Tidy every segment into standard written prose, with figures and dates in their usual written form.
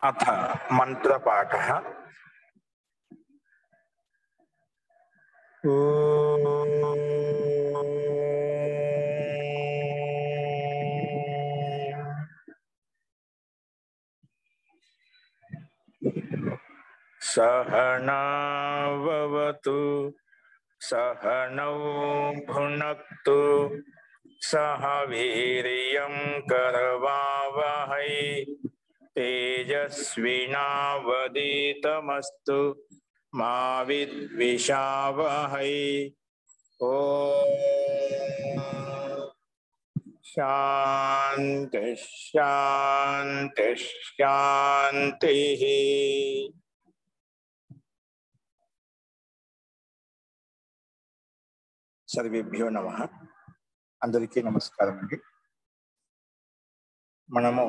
अथ मंत्रपाठः। सहना भवतु सहनौ भुनक्तु सह वीर्यं करवावहै तेजस्विनावधीतमस्तु मा विद्विषावहै। ओम शांति शांति शांति। सर्वेभ्यो नमः। अंदरिकी नमस्कारम अंడి। మనము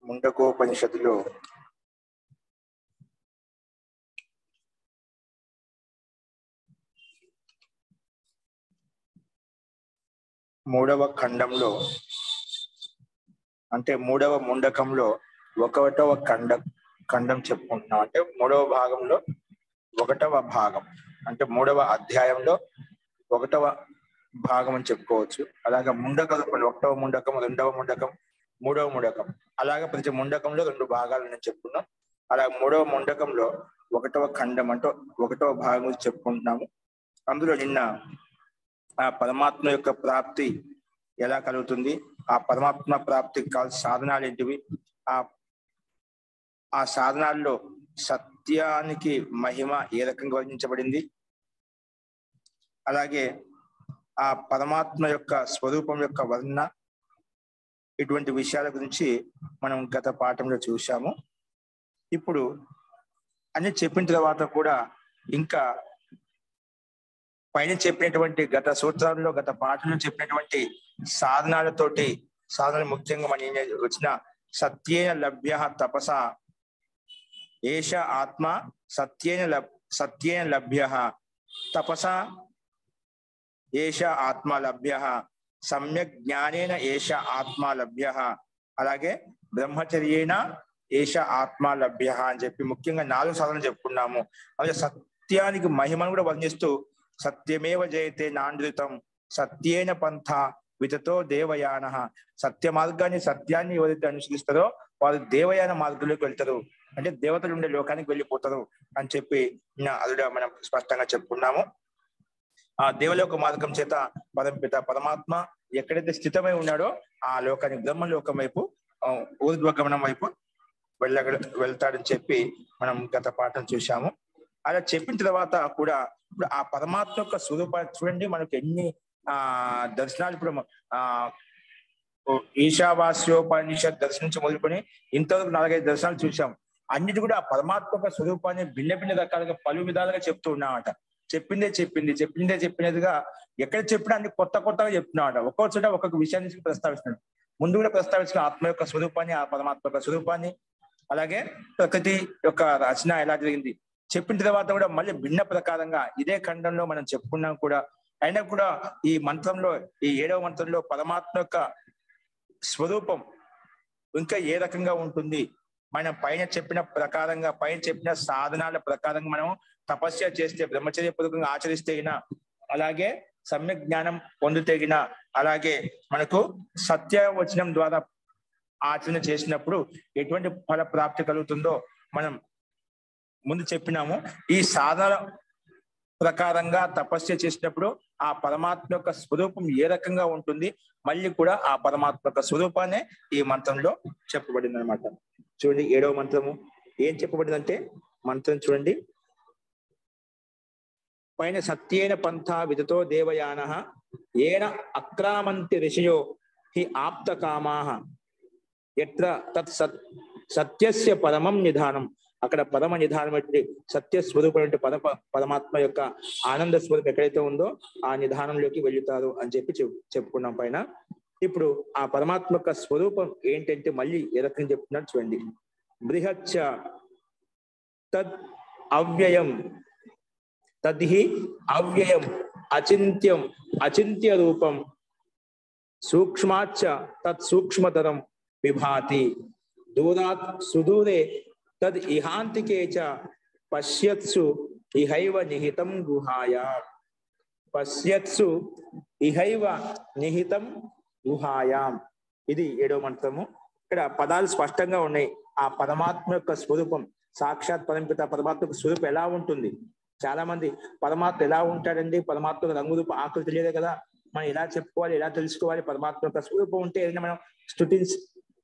ముండకోపనిషత్తులో మూడవ ఖండంలో అంటే మూడవ ముండకంలో ఒకటవ ఖండం చెప్పుకుంటున్నాం. అంటే మూడవ భాగంలో ఒకటవ భాగం అంటే మూడవ అధ్యాయంలో ఒకటవ భాగం అని చెప్పుకోవచ్చు. అలాగే ముండకం ఒకటవ ముండకం, రెండవ ముండకం, మూడవ ముండకం, అలాగే ప్రతి ముండకంలో రెండు భాగాలు నేను చెప్పుకున్నాం. అలా మూడవ ముండకంలో ఒకటవ ఖండం అంటే ఒకటవ భాగం చెప్పుకుంటున్నాము. అందులో నిన్న ఆ పరమాత్మ యొక్క ప్రాప్తి ఎలా కలుగుతుంది, ఆ పరమాత్మ ప్రాప్తికి కావాల్సిన సాధనాలు ఏంటివి, ఆ సాధనాల్లో సత్యానికి మహిమ ఏ రకంగా వర్ణించబడింది, అలాగే ఆ పరమాత్మ యొక్క స్వరూపం యొక్క వర్ణన, ఇటువంటి విషయాల గురించి మనం గత పాఠంలో చూసాము. ఇప్పుడు అన్ని చెప్పిన తర్వాత కూడా ఇంకా పైన చెప్పినటువంటి గత సూత్రాల్లో గత పాఠంలో చెప్పినటువంటి సాధనాలతోటి, సాధనలు ముఖ్యంగా మన వచ్చిన సత్యేన లభ్య తపస ఏష ఆత్మ సత్యేన లభ్య తపస ఏష ఆత్మ లభ్య సమ్యక్ జ్ఞానేన ఏష ఆత్మ లభ్య అలాగే బ్రహ్మచర్యేన ఏష ఆత్మ లభ్య అని చెప్పి ముఖ్యంగా 4 సాధనలు చెప్పుకున్నాము. అలాగే సత్యానికి మహిమను కూడా వర్ణిస్తూ సత్యమేవ జయతే నాంద్రితం సత్యేన పంథ వితతో దేవయాన, సత్య మార్గాన్ని సత్యాన్ని ఎవరైతే అనుసరిస్తారో వారు దేవయాన మార్గంలోకి వెళ్తారు, అంటే దేవతలు ఉండే లోకానికి వెళ్ళిపోతారు అని చెప్పి అదుగా మనం స్పష్టంగా చెప్పుకున్నాము. ఆ దేవలోక మార్గం చేత పరమపిత పరమాత్మ ఎక్కడైతే స్థితమై ఉన్నాడో ఆ లోకానికి బ్రహ్మలోకం వైపు ఊర్ధ్వగమనం వైపు వెళ్తాడని చెప్పి మనం గత పాఠం చూసాము. అలా చెప్పిన తర్వాత కూడా ఇప్పుడు ఆ పరమాత్మ యొక్క స్వరూపాన్ని చూడండి. మనకు ఎన్ని దర్శనాలు ఇప్పుడు ఈశావాస్యోపనిషత్ దర్శనం నుంచి మొదలుకొని ఇంతవరకు 4-5 దర్శనాలు చూసాం. అన్నిటి కూడా ఆ పరమాత్మ యొక్క స్వరూపాన్ని భిన్న భిన్న రకాలుగా పలు విధాలుగా చెప్తూ ఉన్నామట. చెప్పినదిగా ఎక్కడ చెప్పినా అన్ని కొత్తగా చెప్తున్నామట. ఒక్కొక్క చోట ఒక్కొక్క విషయాన్ని ప్రస్తావిస్తున్నాడు. ముందు కూడా ప్రస్తావించిన ఆత్మ యొక్క స్వరూపాన్ని, ఆ పరమాత్మ యొక్క స్వరూపాన్ని, అలాగే ప్రకృతి యొక్క రచన ఎలా జరిగింది చెప్పిన తర్వాత కూడా మళ్ళీ భిన్న ప్రకారంగా ఇదే ఖండంలో మనం చెప్పుకున్నాం కూడా. అయినా కూడా ఈ మంత్రంలో, ఈ 7వ మంత్రంలో పరమాత్మ యొక్క స్వరూపం ఇంకా ఏ రకంగా ఉంటుంది, మనం పైన చెప్పిన ప్రకారంగా, పైన చెప్పిన సాధనాల ప్రకారంగా మనం తపస్య చేస్తే, బ్రహ్మచర్యపూర్వకంగా ఆచరిస్తే, అలాగే సమ్యక్ జ్ఞానం పొందుతేగిన, అలాగే మనకు సత్యవచనం ద్వారా ఆచరణ చేసినప్పుడు ఎటువంటి ఫల ప్రాప్తి కలుగుతుందో మనం ముందు చెప్పినాము. ఈ సాధన ప్రకారంగా తపస్య చేసినప్పుడు ఆ పరమాత్మ యొక్క స్వరూపం ఏ రకంగా ఉంటుంది, మళ్ళీ కూడా ఆ పరమాత్మ యొక్క స్వరూపాన్ని ఈ మంత్రంలో చెప్పబడింది అనమాట. చూడండి 7వ మంత్రము ఏం చెప్పబడిందంటే, మంత్రం చూడండి, పైన సత్యేన పంథా విదతో దేవయాన ఏన అక్రామంతి ఋషయో హి ఆప్త కామాః ఎత్ర తత్ సత్యస్య పరమం నిధానం. అక్కడ పరమ నిధానం సత్య స్వరూపం పరమాత్మ యొక్క ఆనంద స్వరూపం ఎక్కడైతే ఉందో ఆ నిధానంలోకి వెళ్తారు అని చెప్పి చెప్పుకున్నాం పైన. ఇప్పుడు ఆ పరమాత్మ యొక్క స్వరూపం ఏంటంటే మళ్ళీ ఏ రకంగా చెప్తున్నారు చూడండి. బృహచ్చ తద్ అవ్యయం తద్హి అవ్యయం అచింత్యం అచింత్య రూపం సూక్ష్మాచ్చ తత్ సూక్ష్మతరం విభాతి. దూరాత్ సుదూరే తద్ ఇహాంతికే చ పశ్యత్సు ఇహైవ నిహితం గుహాయాం. పశ్యత్సు ఇహైవ నిహితం గుహాయాం. ఇది 7వ మంత్రము. ఇక్కడ పదాలు స్పష్టంగా ఉన్నాయి. ఆ పరమాత్మ యొక్క స్వరూపం, సాక్షాత్ పరమపిత పరమాత్మ యొక్క స్వరూపం ఎలా ఉంటుంది? చాలా మంది పరమాత్మ ఎలా ఉంటాడండి, పరమాత్మ రంగు రూపం ఆకృతి తెలియదే కదా, మనం ఎలా చెప్పుకోవాలి, ఎలా తెలుసుకోవాలి? పరమాత్మ యొక్క స్వరూపం ఉంటే ఏదైనా మనం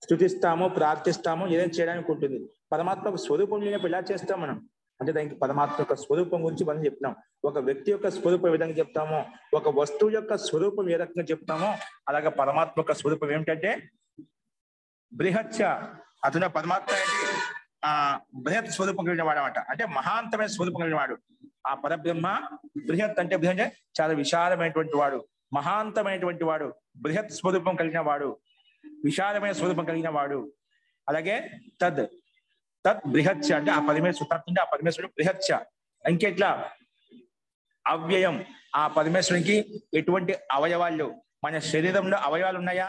స్తుతిస్తాము, ప్రార్థిస్తాము, ఏదైనా చేయడానికి ఉంటుంది. పరమాత్మ యొక్క స్వరూపం లేనప్పుడు ఎలా చేస్తాం మనం? అంటే దానికి పరమాత్మ యొక్క స్వరూపం గురించి మనం చెప్తాం. ఒక వ్యక్తి యొక్క స్వరూపం ఏ విధంగా చెప్తామో, ఒక వస్తువు యొక్క స్వరూపం ఏ రకంగా చెప్తామో, అలాగే పరమాత్మ యొక్క స్వరూపం ఏమిటంటే బృహచ్చ. అతను పరమాత్మ ఏంటి? బృహత్ స్వరూపం కలిగిన వాడు అనమాట. అంటే మహాంతమైన స్వరూపం కలిగిన వాడు. ఆ పరబ్రహ్మ బృహత్ అంటే బృహత్ చాలా విశాలమైనటువంటి వాడు, మహాంతమైనటువంటి వాడు, బృహత్ స్వరూపం కలిగిన వాడు, విశాలమైన స్వరూపం కలిగిన వాడు. అలాగే తద్ బృహచ్చ అంటే ఆ పరమేశ్వరుడు, ఆ పరమేశ్వరుడు బృహచ్చ. ఇంకెట్లా అవ్యయం. ఆ పరమేశ్వరునికి ఎటువంటి అవయవాలు? మన శరీరంలో అవయవాలు ఉన్నాయా?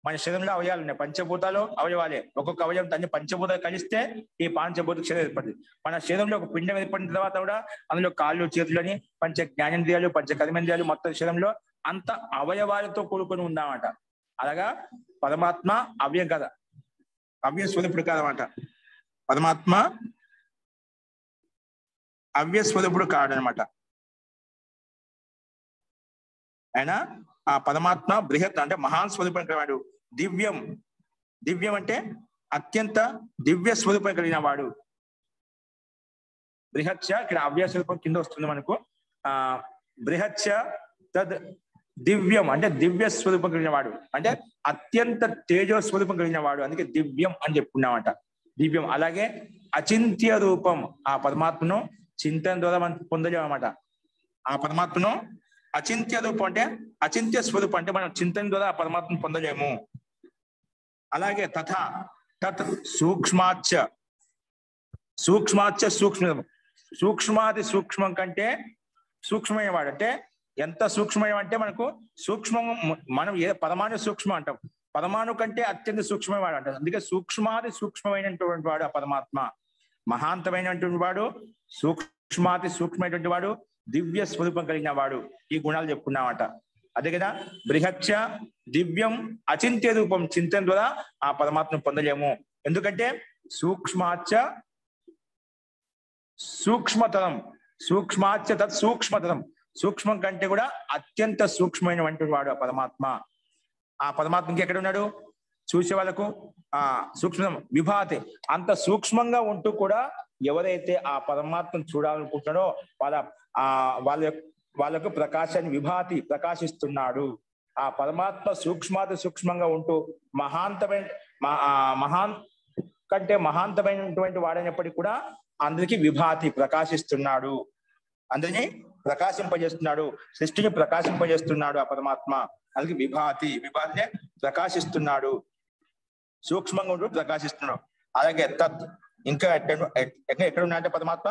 మన శరీరంలో అవయవాలు ఉన్నాయి. పంచభూతాలు అవయవాలే. ఒక్కొక్క అవయవం తన పంచభూతాలు కలిస్తే ఈ పంచభూత శరీరం ఏర్పడుతుంది. మన శరీరంలో ఒక పిండం ఏర్పడిన తర్వాత కూడా అందులో కాళ్ళు, చేతులని, పంచ జ్ఞానేంద్రియాలు, పంచ కర్మేంద్రియాలు, మొత్తం శరీరంలో అంత అవయవాలతో కూడుకొని ఉందన్నమాట. అలాగా పరమాత్మ అవ్యయం కదా, అవ్య స్వరూపుడు కాదన్నమాట. పరమాత్మ అవ్య స్వరూపుడు కాడనమాట. ఆయన ఆ పరమాత్మ బృహత్ అంటే మహాన్ స్వరూపం వాడు. దివ్యం. దివ్యం అంటే అత్యంత దివ్య స్వరూపం కలిగిన వాడు. బృహచ్చ ఇక్కడ అవ్య స్వరూపం కింద వస్తుంది మనకు. బృహచ్చ తద్ దివ్యం అంటే దివ్య స్వరూపం కలిగిన వాడు, అంటే అత్యంత తేజో స్వరూపం కలిగిన వాడు. అందుకే దివ్యం అని చెప్పుకున్నామంట. దివ్యం. అలాగే అచింత్య రూపం. ఆ పరమాత్మను చింతన ద్వారా మనం పొందలేము అన్నమాట. ఆ పరమాత్మను అచింత్య రూపం అంటే అచింత్య స్వరూపం అంటే మనం చింతన ద్వారా ఆ పరమాత్మను పొందలేము. అలాగే తథా తత్ సూక్ష్మాచ్చ. సూక్ష్మాచ్చ సూక్ష్మ. సూక్ష్మాది సూక్ష్మం కంటే సూక్ష్మమైన వాడు. అంటే ఎంత సూక్ష్మం అంటే మనకు సూక్ష్మం, మనం ఏ పరమాణు సూక్ష్మం అంటాం, పరమాణు కంటే అత్యంత సూక్ష్మమైన వాడు అంటారు. అందుకే సూక్ష్మాది సూక్ష్మమైనటువంటి వాడు ఆ పరమాత్మ. మహాంతమైనటువంటి వాడు, సూక్ష్మాతి సూక్ష్మమైనటువంటి వాడు, దివ్య స్వరూపం కలిగిన వాడు. ఈ గుణాలు చెప్పుకున్నామట. అదే కదా బృహచ్చ దివ్యం అచింత్య రూపం. చింతన ద్వారా ఆ పరమాత్మను పొందలేము. ఎందుకంటే సూక్ష్మాచ్చ సూక్ష్మతరం. సూక్ష్మాచ్చ తత్ సూక్ష్మతరం. సూక్ష్మం కంటే కూడా అత్యంత సూక్ష్మమైనటువంటి వాడు ఆ పరమాత్మ. ఆ పరమాత్మకి ఎక్కడ ఉన్నాడు? చూసే వాళ్ళకు సూక్ష్మం విభాతి. అంత సూక్ష్మంగా ఉంటూ కూడా ఎవరైతే ఆ పరమాత్మను చూడాలనుకుంటున్నాడో వాళ్ళకు ప్రకాశాన్ని విభాతి ప్రకాశిస్తున్నాడు. ఆ పరమాత్మ సూక్ష్మాతి సూక్ష్మంగా ఉంటూ మహాన్ కంటే మహాంతమైనటువంటి వాడైనప్పటికీ కూడా అందరికీ విభాతి ప్రకాశిస్తున్నాడు, అందరినీ ప్రకాశింపజేస్తున్నాడు, సృష్టిని ప్రకాశింపజేస్తున్నాడు ఆ పరమాత్మ. అందుకే విభాతి. విభాతినే ప్రకాశిస్తున్నాడు, సూక్ష్మంగా ఉంటూ ప్రకాశిస్తున్నాడు. అలాగే తత్ ఇంకా ఎక్కడ ఉన్నాయంటే పరమాత్మ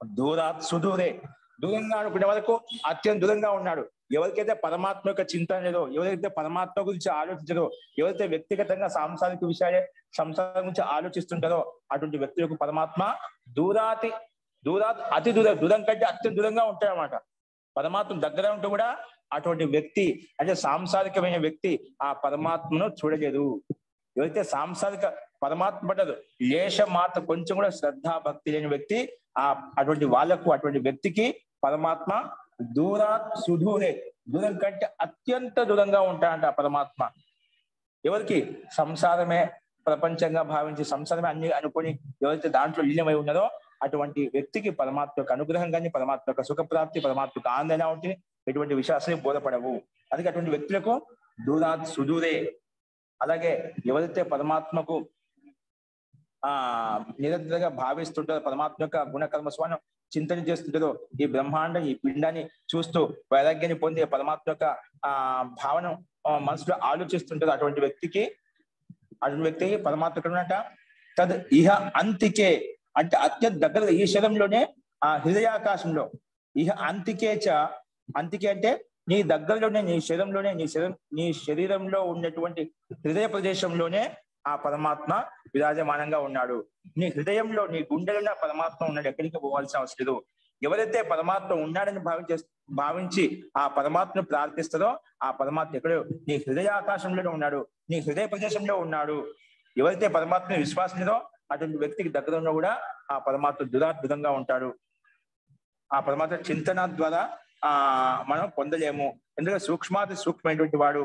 దూరాత్ సుదూరే. దూరంగా అనుకునే వరకు అత్యంత దూరంగా ఉన్నాడు. ఎవరికైతే పరమాత్మ యొక్క చింతన లేదో, ఎవరైతే పరమాత్మ గురించి ఆలోచించదో, ఎవరైతే వ్యక్తిగతంగా సాంసారిక విషయాలే సంసారం గురించి ఆలోచిస్తుంటారో అటువంటి వ్యక్తులకు పరమాత్మ దూరాత్ అతి దూరం కంటే అత్యంత దూరంగా ఉంటాయన్నమాట. పరమాత్మ దగ్గర ఉంటూ కూడా అటువంటి వ్యక్తి అంటే సాంసారికమైన వ్యక్తి ఆ పరమాత్మను చూడలేదు. ఎవరైతే సాంసారిక పరమాత్మ పడ్డదు లేశ మాత్రం కొంచెం కూడా శ్రద్ధ భక్తి లేని వ్యక్తి అటువంటి వ్యక్తికి పరమాత్మ దూరాత్ సుదూరే. దూరం కంటే అత్యంత దూరంగా ఉంటాడంట ఆ పరమాత్మ. ఎవరికి? సంసారమే ప్రపంచంగా భావించి సంసారమే అన్ని అనుకొని ఎవరైతే దాంట్లో లీనమై ఉన్నారో అటువంటి వ్యక్తికి పరమాత్మ యొక్క అనుగ్రహం కానీ, పరమాత్మ యొక్క సుఖప్రాప్తి, పరమాత్మ యొక్క ఆనందం ఎలా ఉంటుంది, ఎటువంటి విశ్వాసాలు బోధపడవు. అందుకే అటువంటి వ్యక్తులకు దూరాత్ సుదూరే. అలాగే ఎవరైతే పరమాత్మకు నిరంతరంగా భావిస్తుంటారో, పరమాత్మ యొక్క గుణకర్మ స్వభావం చింతన చేస్తుంటారో, ఈ బ్రహ్మాండ ఈ పిండాన్ని చూస్తూ వైరాగ్యాన్ని పొందే పరమాత్మ యొక్క భావన మనసులో ఆలోచిస్తుంటారు అటువంటి వ్యక్తికి పరమాత్మ ఉన్నట తద్ ఇహ అంతికే అంటే అత్యంత దగ్గర ఈ శరీరంలోనే ఆ హృదయాకాశంలో ఇహ అంతికే అంతికే అంటే నీ దగ్గరలోనే నీ శరీరంలోనే నీ శరీరంలో ఉన్నటువంటి హృదయ ప్రదేశంలోనే ఆ పరమాత్మ విరాజమానంగా ఉన్నాడు. నీ హృదయంలో, నీ గుండెలలో పరమాత్మ ఉన్నాడు, ఎక్కడికి పోవాల్సిన అవసరం లేదు. ఎవరైతే పరమాత్మ ఉన్నాడని భావించి ఆ పరమాత్మను ప్రార్థిస్తారో ఆ పరమాత్మ ఎక్కడో నీ హృదయాకాశంలో ఉన్నాడు, నీ హృదయ ప్రదేశంలో ఉన్నాడు. ఎవరైతే పరమాత్మని విశ్వాసంలో అటువంటి వ్యక్తికి దగ్గరలో కూడా ఆ పరమాత్మ దురాద్భుతంగా ఉంటాడు. ఆ పరమాత్మ చింతన ద్వారా మనం పొందలేము. ఎందుకంటే సూక్ష్మాతి సూక్ష్మమైనటువంటి వాడు,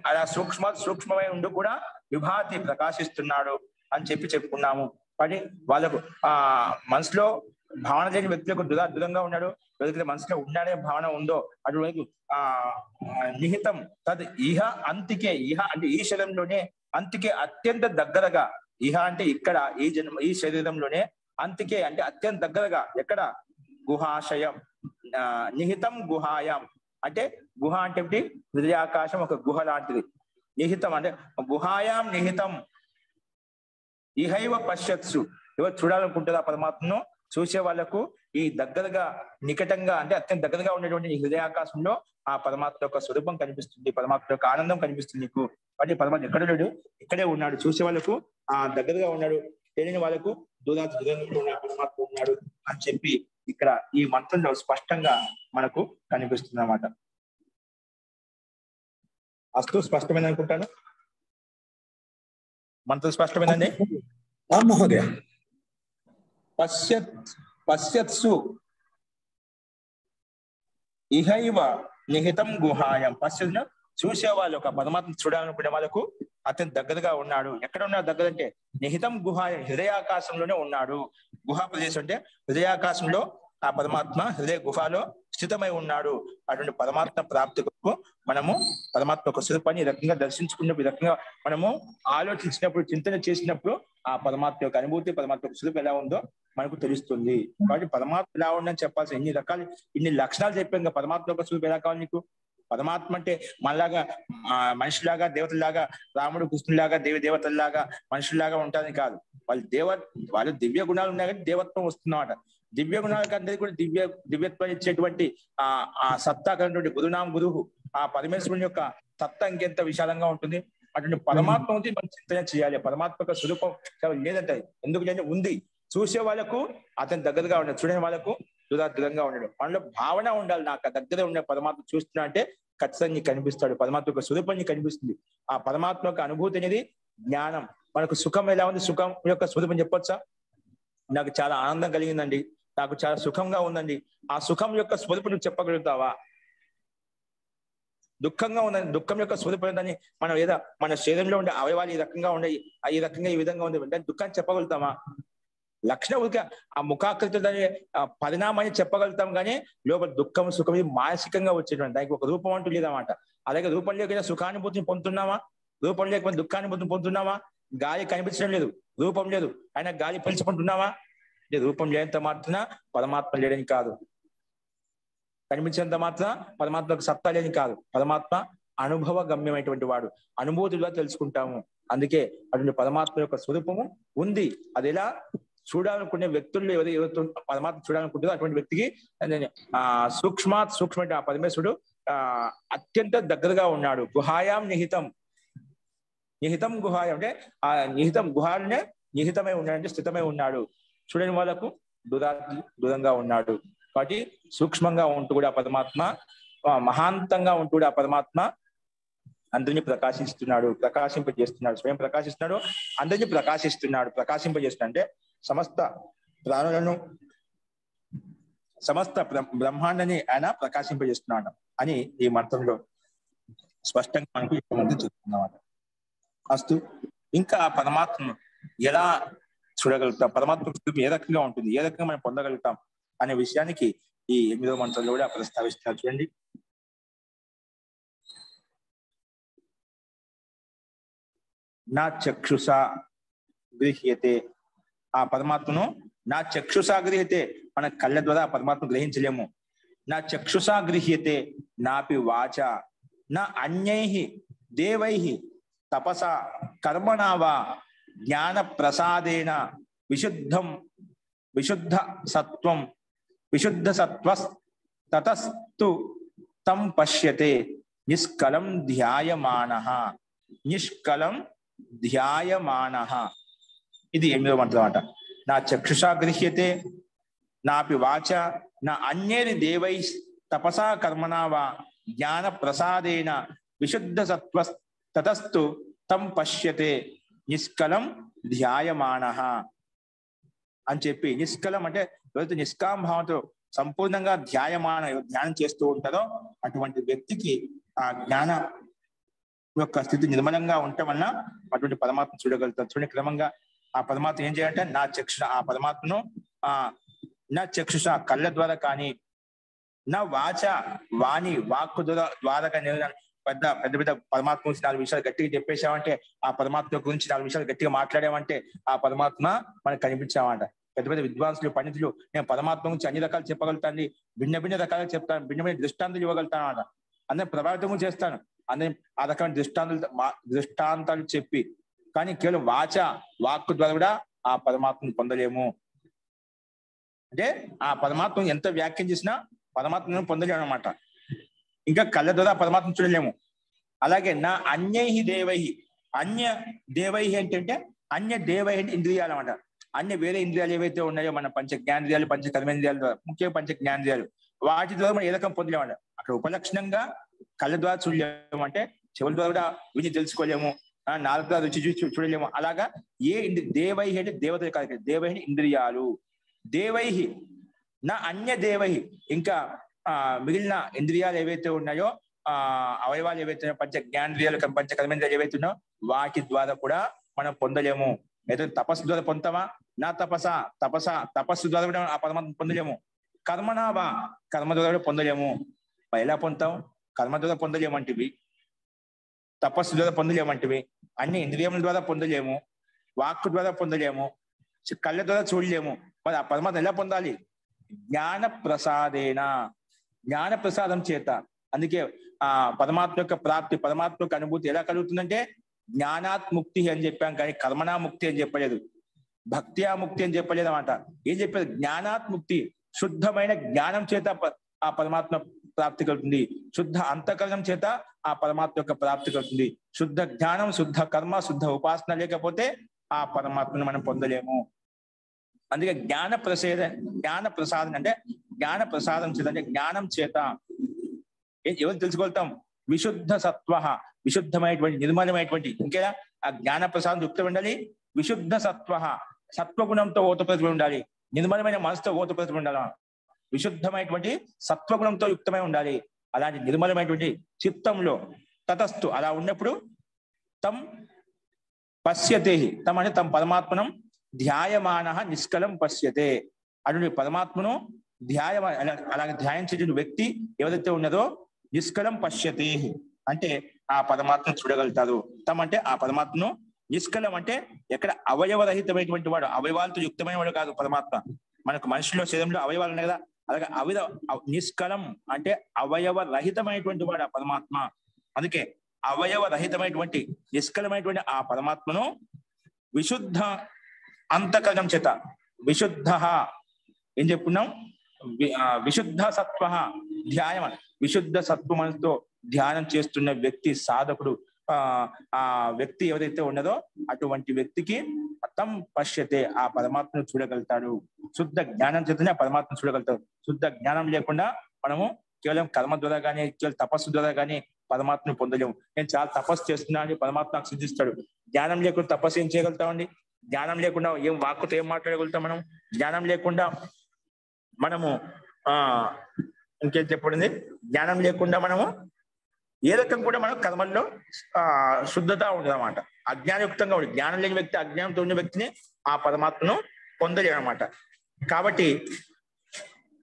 అలా సూక్ష్మమై ఉండి కూడా విభాతి ప్రకాశిస్తున్నాడు అని చెప్పుకున్నాము. కానీ వాళ్ళకు మనసులో భావన లేని వ్యక్తులకు దురాద్భుతంగా ఉన్నాడు. ఎవరికైతే మనసులో ఉన్నాడే భావన ఉందో అటువంటి నిహితం తద్ ఇహ అంతికే, ఇహ అంటే ఈ శరీరంలోనే, అంతికే అత్యంత దగ్గరగా, ఇహ అంటే ఇక్కడ ఈ శరీరంలోనే, అంతికే అంటే అత్యంత దగ్గరగా ఎక్కడ, గుహాశయం, నిహితం గుహాయం అంటే గుహ అంటే హృదయాకాశం ఒక గుహ లాంటిది. నిహితం అంటే గుహాయాం నిహితం ఇహైవ పశ్యత్సు. ఎవరు చూడాలనుకుంటారు ఆ పరమాత్మను, చూసే వాళ్ళకు ఈ దగ్గరగా నికటంగా అంటే అత్యంత దగ్గరగా ఉండేటువంటి హృదయాకాశంలో ఆ పరమాత్మ యొక్క స్వరూపం కనిపిస్తుంది, పరమాత్మ యొక్క ఆనందం కనిపిస్తుంది నీకు. అంటే పరమాత్మ ఎక్కడ లేడు, ఇక్కడే ఉన్నాడు. చూసే వాళ్ళకు ఆ దగ్గరగా ఉన్నాడు, తెలియని వాళ్ళకు దూరంగా పరమాత్మ ఉన్నాడు అని చెప్పి ఇక్కడ ఈ మంత్రంలో స్పష్టంగా మనకు కనిపిస్తుంది అన్నమాట. అస్తు స్పష్టమైన అనుకుంటాను, మంత్రం స్పష్టమైందండి. మహోదయ. పశ్యత్సు ఇహైవ నిహితం గుహాయం. పశ్యత్ను చూసే వాళ్ళు, ఒక పరమాత్మ చూడాలనుకునే వాళ్ళకు అత్యంత దగ్గరగా ఉన్నాడు. ఎక్కడ ఉన్నాడు దగ్గర అంటే నిహితం గుహాయం, హృదయాకాశంలోనే ఉన్నాడు. గుహా ప్రదేశం అంటే హృదయాకాశంలో ఆ పరమాత్మ హృదయ గుహలో స్థితమై ఉన్నాడు. అటువంటి పరమాత్మ ప్రాప్తికు మనము పరమాత్మ యొక్క స్వరూపాన్ని ఈ రకంగా దర్శించుకున్నప్పుడు, ఈ రకంగా మనము ఆలోచించినప్పుడు, చింతన చేసినప్పుడు ఆ పరమాత్మ యొక్క అనుభూతి, పరమాత్మ యొక్క స్వరూపం ఎలా ఉందో మనకు తెలుస్తుంది. కాబట్టి పరమాత్మ ఎలా ఉందని చెప్పాల్సిన ఇన్ని లక్షణాలు చెప్పాం. ఇంకా పరమాత్మ యొక్క స్వరూపం ఎలా కావాలి నీకు? పరమాత్మ అంటే మనలాగా మనుషులాగా, దేవతల్లాగా, రాముడు కృష్ణులాగా, దేవతల్లాగా, మనుషుల్లాగా ఉంటారని కాదు. వాళ్ళు దివ్య గుణాలు ఉన్నాయి కానీ దేవత్వం వస్తుందన్నమాట. దివ్య గుణాలకు అందరికీ కూడా దివ్యత్వం ఇచ్చేటువంటి ఆ సత్తా కలిగినటువంటి గురునాం గురువు, ఆ పరమేశ్వరుని యొక్క సత్తా ఇంకెంత విశాలంగా ఉంటుంది. అటువంటి పరమాత్మ ఉంది మనం చింతన చేయాలి. పరమాత్మ యొక్క స్వరూపం లేదంటే ఎందుకు లేదంటే ఉంది. చూసే వాళ్ళకు అతని దగ్గరగా ఉండదు, చూడని వాళ్ళకు దూరంగా ఉండడు. మనలో భావన ఉండాలి, నాకు దగ్గర ఉండే పరమాత్మ చూస్తున్నా అంటే ఖచ్చితంగా నీకు కనిపిస్తాడు. పరమాత్మ యొక్క స్వరూపం నీకు కనిపిస్తుంది. ఆ పరమాత్మ యొక్క అనుభూతి అనేది జ్ఞానం. మనకు సుఖం ఎలా ఉంది, సుఖం యొక్క స్వరూపం చెప్పొచ్చా? నాకు చాలా ఆనందం కలిగిందండి, నాకు చాలా సుఖంగా ఉందండి. ఆ సుఖం యొక్క స్వరూపం నువ్వు చెప్పగలుగుతావా? దుఃఖంగా ఉందని, దుఃఖం యొక్క స్వరూపం ఏంటని మనం ఏదో మన శరీరంలో ఉండే అవయవాలు ఈ రకంగా ఉన్నాయి, ఈ రకంగా ఈ విధంగా ఉంది అంటే దుఃఖాన్ని చెప్పగలుగుతామా? లక్షణం ఆ ముఖాకృతి పరిణామాన్ని చెప్పగలుగుతాం కానీ లోపల దుఃఖం సుఖం మానసికంగా వచ్చేటువంటి దానికి ఒక రూపం అంటూ లేదన్నమాట. అలాగే రూపం లేకపోయినా సుఖానుభూతిని పొందుతున్నామా? రూపం లేకపోయినా దుఃఖానుభూతిని పొందుతున్నామా? గాలి కనిపించడం లేదు, రూపం లేదు, అయినా గాలి పీల్చుకుంటున్నావా? రూపం లేనంత మాత్రాన పరమాత్మ లేడని కాదు, కనిపించినంత మాత్రాన పరమాత్మకు సత్తా లేని కాదు. పరమాత్మ అనుభవ గమ్యమైనటువంటి వాడు, అనుభూతిగా తెలుసుకుంటాము. అందుకే అటువంటి పరమాత్మ యొక్క స్వరూపము ఉంది. అది ఎలా చూడాలనుకునే వ్యక్తుల్లో ఎవరైతే పరమాత్మ చూడాలనుకుంటుందో అటువంటి వ్యక్తికి సూక్ష్మ ఆ పరమేశ్వరుడు అత్యంత దగ్గరగా ఉన్నాడు. గుహాయాం నిహితం, నిహితం గుహాయం అంటే ఆ నిహితం గుహాలనే నిహితమై ఉన్నాడంటే స్థితమై ఉన్నాడు. చూడని వాళ్ళకు దూరంగా ఉన్నాడు. కాబట్టి సూక్ష్మంగా ఉంటూ కూడా పరమాత్మ, మహాంతంగా ఉంటూ కూడా పరమాత్మ అందరినీ ప్రకాశిస్తున్నాడు, ప్రకాశింపజేస్తున్నాడు, స్వయం ప్రకాశిస్తున్నాడు, అందరినీ ప్రకాశిస్తున్నాడు. ప్రకాశింపజేస్తున్నాడు అంటే సమస్త ప్రాణులను, సమస్త బ్రహ్మాండాన్ని ఆయన ప్రకాశింపజేస్తున్నాడు అని ఈ మంత్రంలో స్పష్టంగా మనకు చూస్తున్నాం. అస్తు. ఇంకా పరమాత్మను ఎలా చూడగలుగుతాం, పరమాత్మ ఏ రకంగా ఉంటుంది, ఏ రకంగా మనం పొందగలుగుతాం అనే విషయానికి ఈ 8వ మంత్రంలో కూడా ప్రస్తావిస్తున్నారు. చూడండి, నా చక్షుష గృహ్యతే. ఆ పరమాత్మను నా చక్షుష గృహ్యతే, మన కళ్ళ ద్వారా ఆ పరమాత్మ గ్రహించలేము. నా చక్షుష గృహ్యతే నాపి వాచ నా అన్యైః దేవైః తపస కర్మణా వా జ్ఞాన ప్రసాదేన విశుద్ధ సత్వ తతస్తు తం పశ్యతే నిష్కలం ధ్యాయమానః. నిష్కలం ధ్యాయమానః. ఇది 8వ మంత్రం అన్నమాట. నా చక్షుషా గృహ్యతే నాపి వాచ నా అన్యేరి దేవై తపసా కర్మణా వా జ్ఞాన ప్రసాదేన విశుద్ధ సత్వ తతస్తు తం పశ్యతే నిష్కలం ధ్యాయమానః అని చెప్పి, నిష్కలం అంటే ఎవరైతే నిష్కామభావంతో సంపూర్ణంగా ధ్యానం చేస్తూ ఉంటారో అటువంటి వ్యక్తికి ఆ జ్ఞాన యొక్క స్థితి నిర్మలంగా ఉండటం వలన అటువంటి పరమాత్మ చూడగలుగుతారు. చూడండి, క్రమంగా ఆ పరమాత్మ ఏం చేయాలంటే నా చక్షుష, ఆ పరమాత్మను నా చక్షుష కళ్ళ ద్వారా కానీ, నా వాచ వాణి వాక్కు ద్వారా కానీ పెద్ద పెద్ద పరమాత్మ గురించి 4 విషయాలు గట్టిగా చెప్పేశామంటే, ఆ పరమాత్మ గురించి 4 విషయాలు గట్టిగా మాట్లాడామంటే ఆ పరమాత్మ మనకు కనిపించామంట. పెద్ద పెద్ద విద్వాంసులు పండితులు నేను పరమాత్మ గురించి అన్ని రకాలు చెప్పగలుగుతాను, భిన్న భిన్న రకాలుగా చెప్తాను, భిన్న భిన్న దృష్టాంతాలు ఇవ్వగలుగుతాను అన్నమాట. అందరిని ప్రభావితం చేస్తాను, అందరిని ఆ రకమైన దృష్టాంతాలు చెప్పి, కానీ కేవలం వాక్కు ద్వారా కూడా ఆ పరమాత్మను పొందలేము. అంటే ఆ పరమాత్మ ఎంత వ్యాఖ్యం చేసినా పరమాత్మను పొందలేము అనమాట. ఇంకా కళ్ళ ద్వారా పరమాత్మ చూడలేము. అలాగే నా అన్యై దేవై, అన్య దేవై అంటే అన్య దేవై అంటే ఇంద్రియాలు అన్నమాట. అన్య వేరే ఇంద్రియాలు ఏవైతే ఉన్నాయో మన పంచ జ్ఞానేంద్రియాలు, పంచ కర్మేంద్రియాల ద్వారా, ముఖ్యంగా పంచ జ్ఞానేంద్రియాలు, వాటి ద్వారా మనం ఏ రకం పొందలేమంట. అక్కడ ఉపలక్షణంగా కళ్ళ ద్వారా చూడలేము, అంటే చెవుల ద్వారా కూడా విని తెలుసుకోలేము, నాలుగు ద్వారా రుచి చూడలేము. అలాగా దేవై అంటే దేవతలు కాదు, దేవై ఇంద్రియాలు. దేవై నా అన్య దేవై, ఇంకా మిగిలిన ఇంద్రియాలు ఏవైతే ఉన్నాయో, అవయవాలు ఏవైతే ఉన్నాయో, పంచ జ్ఞానేంద్రియాలు, పంచ కర్మేంద్రియాలు ఏవైతే ఉన్నాయో వాటి ద్వారా కూడా మనం పొందలేము. ఏదో తపస్సు ద్వారా పొందుతామా? నా తపస్సు ద్వారా కూడా ఆ పరమాత్మ పొందలేము. కర్మనావా, కర్మ ద్వారా కూడా పొందలేము. ఎలా పొందుతాం? కర్మ ద్వారా పొందలేమంటివి, తపస్సు ద్వారా పొందలేమంటివి, అన్ని ఇంద్రియముల ద్వారా పొందలేము, వాక్కు ద్వారా పొందలేము, కళ్ళ ద్వారా చూడలేము. మరి ఆ పరమాత్మ ఎలా పొందాలి? జ్ఞాన ప్రసాదేన, జ్ఞాన ప్రసాదం చేత. అందుకే ఆ పరమాత్మ యొక్క ప్రాప్తి, పరమాత్మ యొక్క అనుభూతి ఎలా కలుగుతుందంటే జ్ఞానాత్ ముక్తి అని చెప్పాం, కానీ కర్మణా ముక్తి అని చెప్పలేదు, భక్త్యా ముక్తి అని చెప్పలేదు అన్నమాట. ఏం చెప్పారు? జ్ఞానాత్ ముక్తి, శుద్ధమైన జ్ఞానం చేత ఆ పరమాత్మ ప్రాప్తి కలుగుతుంది, శుద్ధ అంతఃకరణం చేత ఆ పరమాత్మ యొక్క ప్రాప్తి కలుగుతుంది. శుద్ధ జ్ఞానం, శుద్ధ కర్మ, శుద్ధ ఉపాసన లేకపోతే ఆ పరమాత్మను మనం పొందలేము. అందుకే జ్ఞాన ప్రసాదం అంటే జ్ఞాన ప్రసాదం చేత, అంటే జ్ఞానం చేత ఎవరు తెలుసుకోగలుగుతాం? విశుద్ధ సత్వ, విశుద్ధమైనటువంటి నిర్మలమైనటువంటి, ఇంకేదా ఆ జ్ఞాన ప్రసాదం యుక్తం ఉండాలి. విశుద్ధ సత్వ, సత్వగుణంతో ఓతప్రతి ఉండాలి, నిర్మలమైన మనసుతో ఓతప్రతి ఉండాలి, విశుద్ధమైనటువంటి సత్వగుణంతో యుక్తమై ఉండాలి. అలాంటి నిర్మలమైనటువంటి చిత్తంలో తతస్థు అలా ఉన్నప్పుడు తం పశ్యతే, తమ అంటే తమ పరమాత్మనం ధ్యాయమాన నిష్కలం పశ్యతే, అటువంటి పరమాత్మను అలాగే ధ్యానం చేసిన వ్యక్తి ఎవరైతే ఉన్నదో నిష్కలం పశ్యతే అంటే ఆ పరమాత్మను చూడగలుగుతారు. తమ అంటే ఆ పరమాత్మను, నిష్కలం అంటే ఎక్కడ అవయవరహితమైనటువంటి వాడు, అవయవాలతో యుక్తమైన వాడు కాదు పరమాత్మ. మనకు మనుషుల్లో శరీరంలో అవయవాలు ఉన్నాయి కదా, అలాగే నిష్కలం అంటే అవయవ రహితమైనటువంటి వాడు ఆ పరమాత్మ. అందుకే అవయవ రహితమైనటువంటి నిష్కలమైనటువంటి ఆ పరమాత్మను విశుద్ధ అంతఃకరణం చేత, విశుద్ధ ఏం చెప్పుకున్నాం? విశుద్ధ సత్వ ధ్యానం, విశుద్ధ సత్వ మనసుతో ధ్యానం చేస్తున్న వ్యక్తి, సాధకుడు, ఆ వ్యక్తి ఎవరైతే ఉన్నదో అటువంటి వ్యక్తికి తం పశ్యతే, ఆ పరమాత్మను చూడగలుగుతాడు. శుద్ధ జ్ఞానం చేతనే ఆ పరమాత్మను చూడగలుగుతాడు. శుద్ధ జ్ఞానం లేకుండా మనము కేవలం కర్మ ద్వారా కానీ, కేవలం తపస్సు ద్వారా కానీ పరమాత్మను పొందలేము. నేను చాలా తపస్సు చేస్తున్నా అని పరమాత్మ నాకు సిద్ధిస్తాడు. జ్ఞానం లేకుండా తపస్సు ఏం చేయగలుగుతామండి? జ్ఞానం లేకుండా ఏం వాక్కుతో ఏం మాట్లాడగలుగుతాం మనం? జ్ఞానం లేకుండా మనము ఇంకేం చెప్పబడింది? జ్ఞానం లేకుండా మనము ఏ రకం కూడా మనం కర్మల్లో శుద్ధత ఉండదు అన్నమాట. అజ్ఞానయుక్తంగా ఉండి, జ్ఞానం లేని వ్యక్తి, అజ్ఞానంతో ఉన్న వ్యక్తిని ఆ పరమాత్మను పొందలేడు అనమాట. కాబట్టి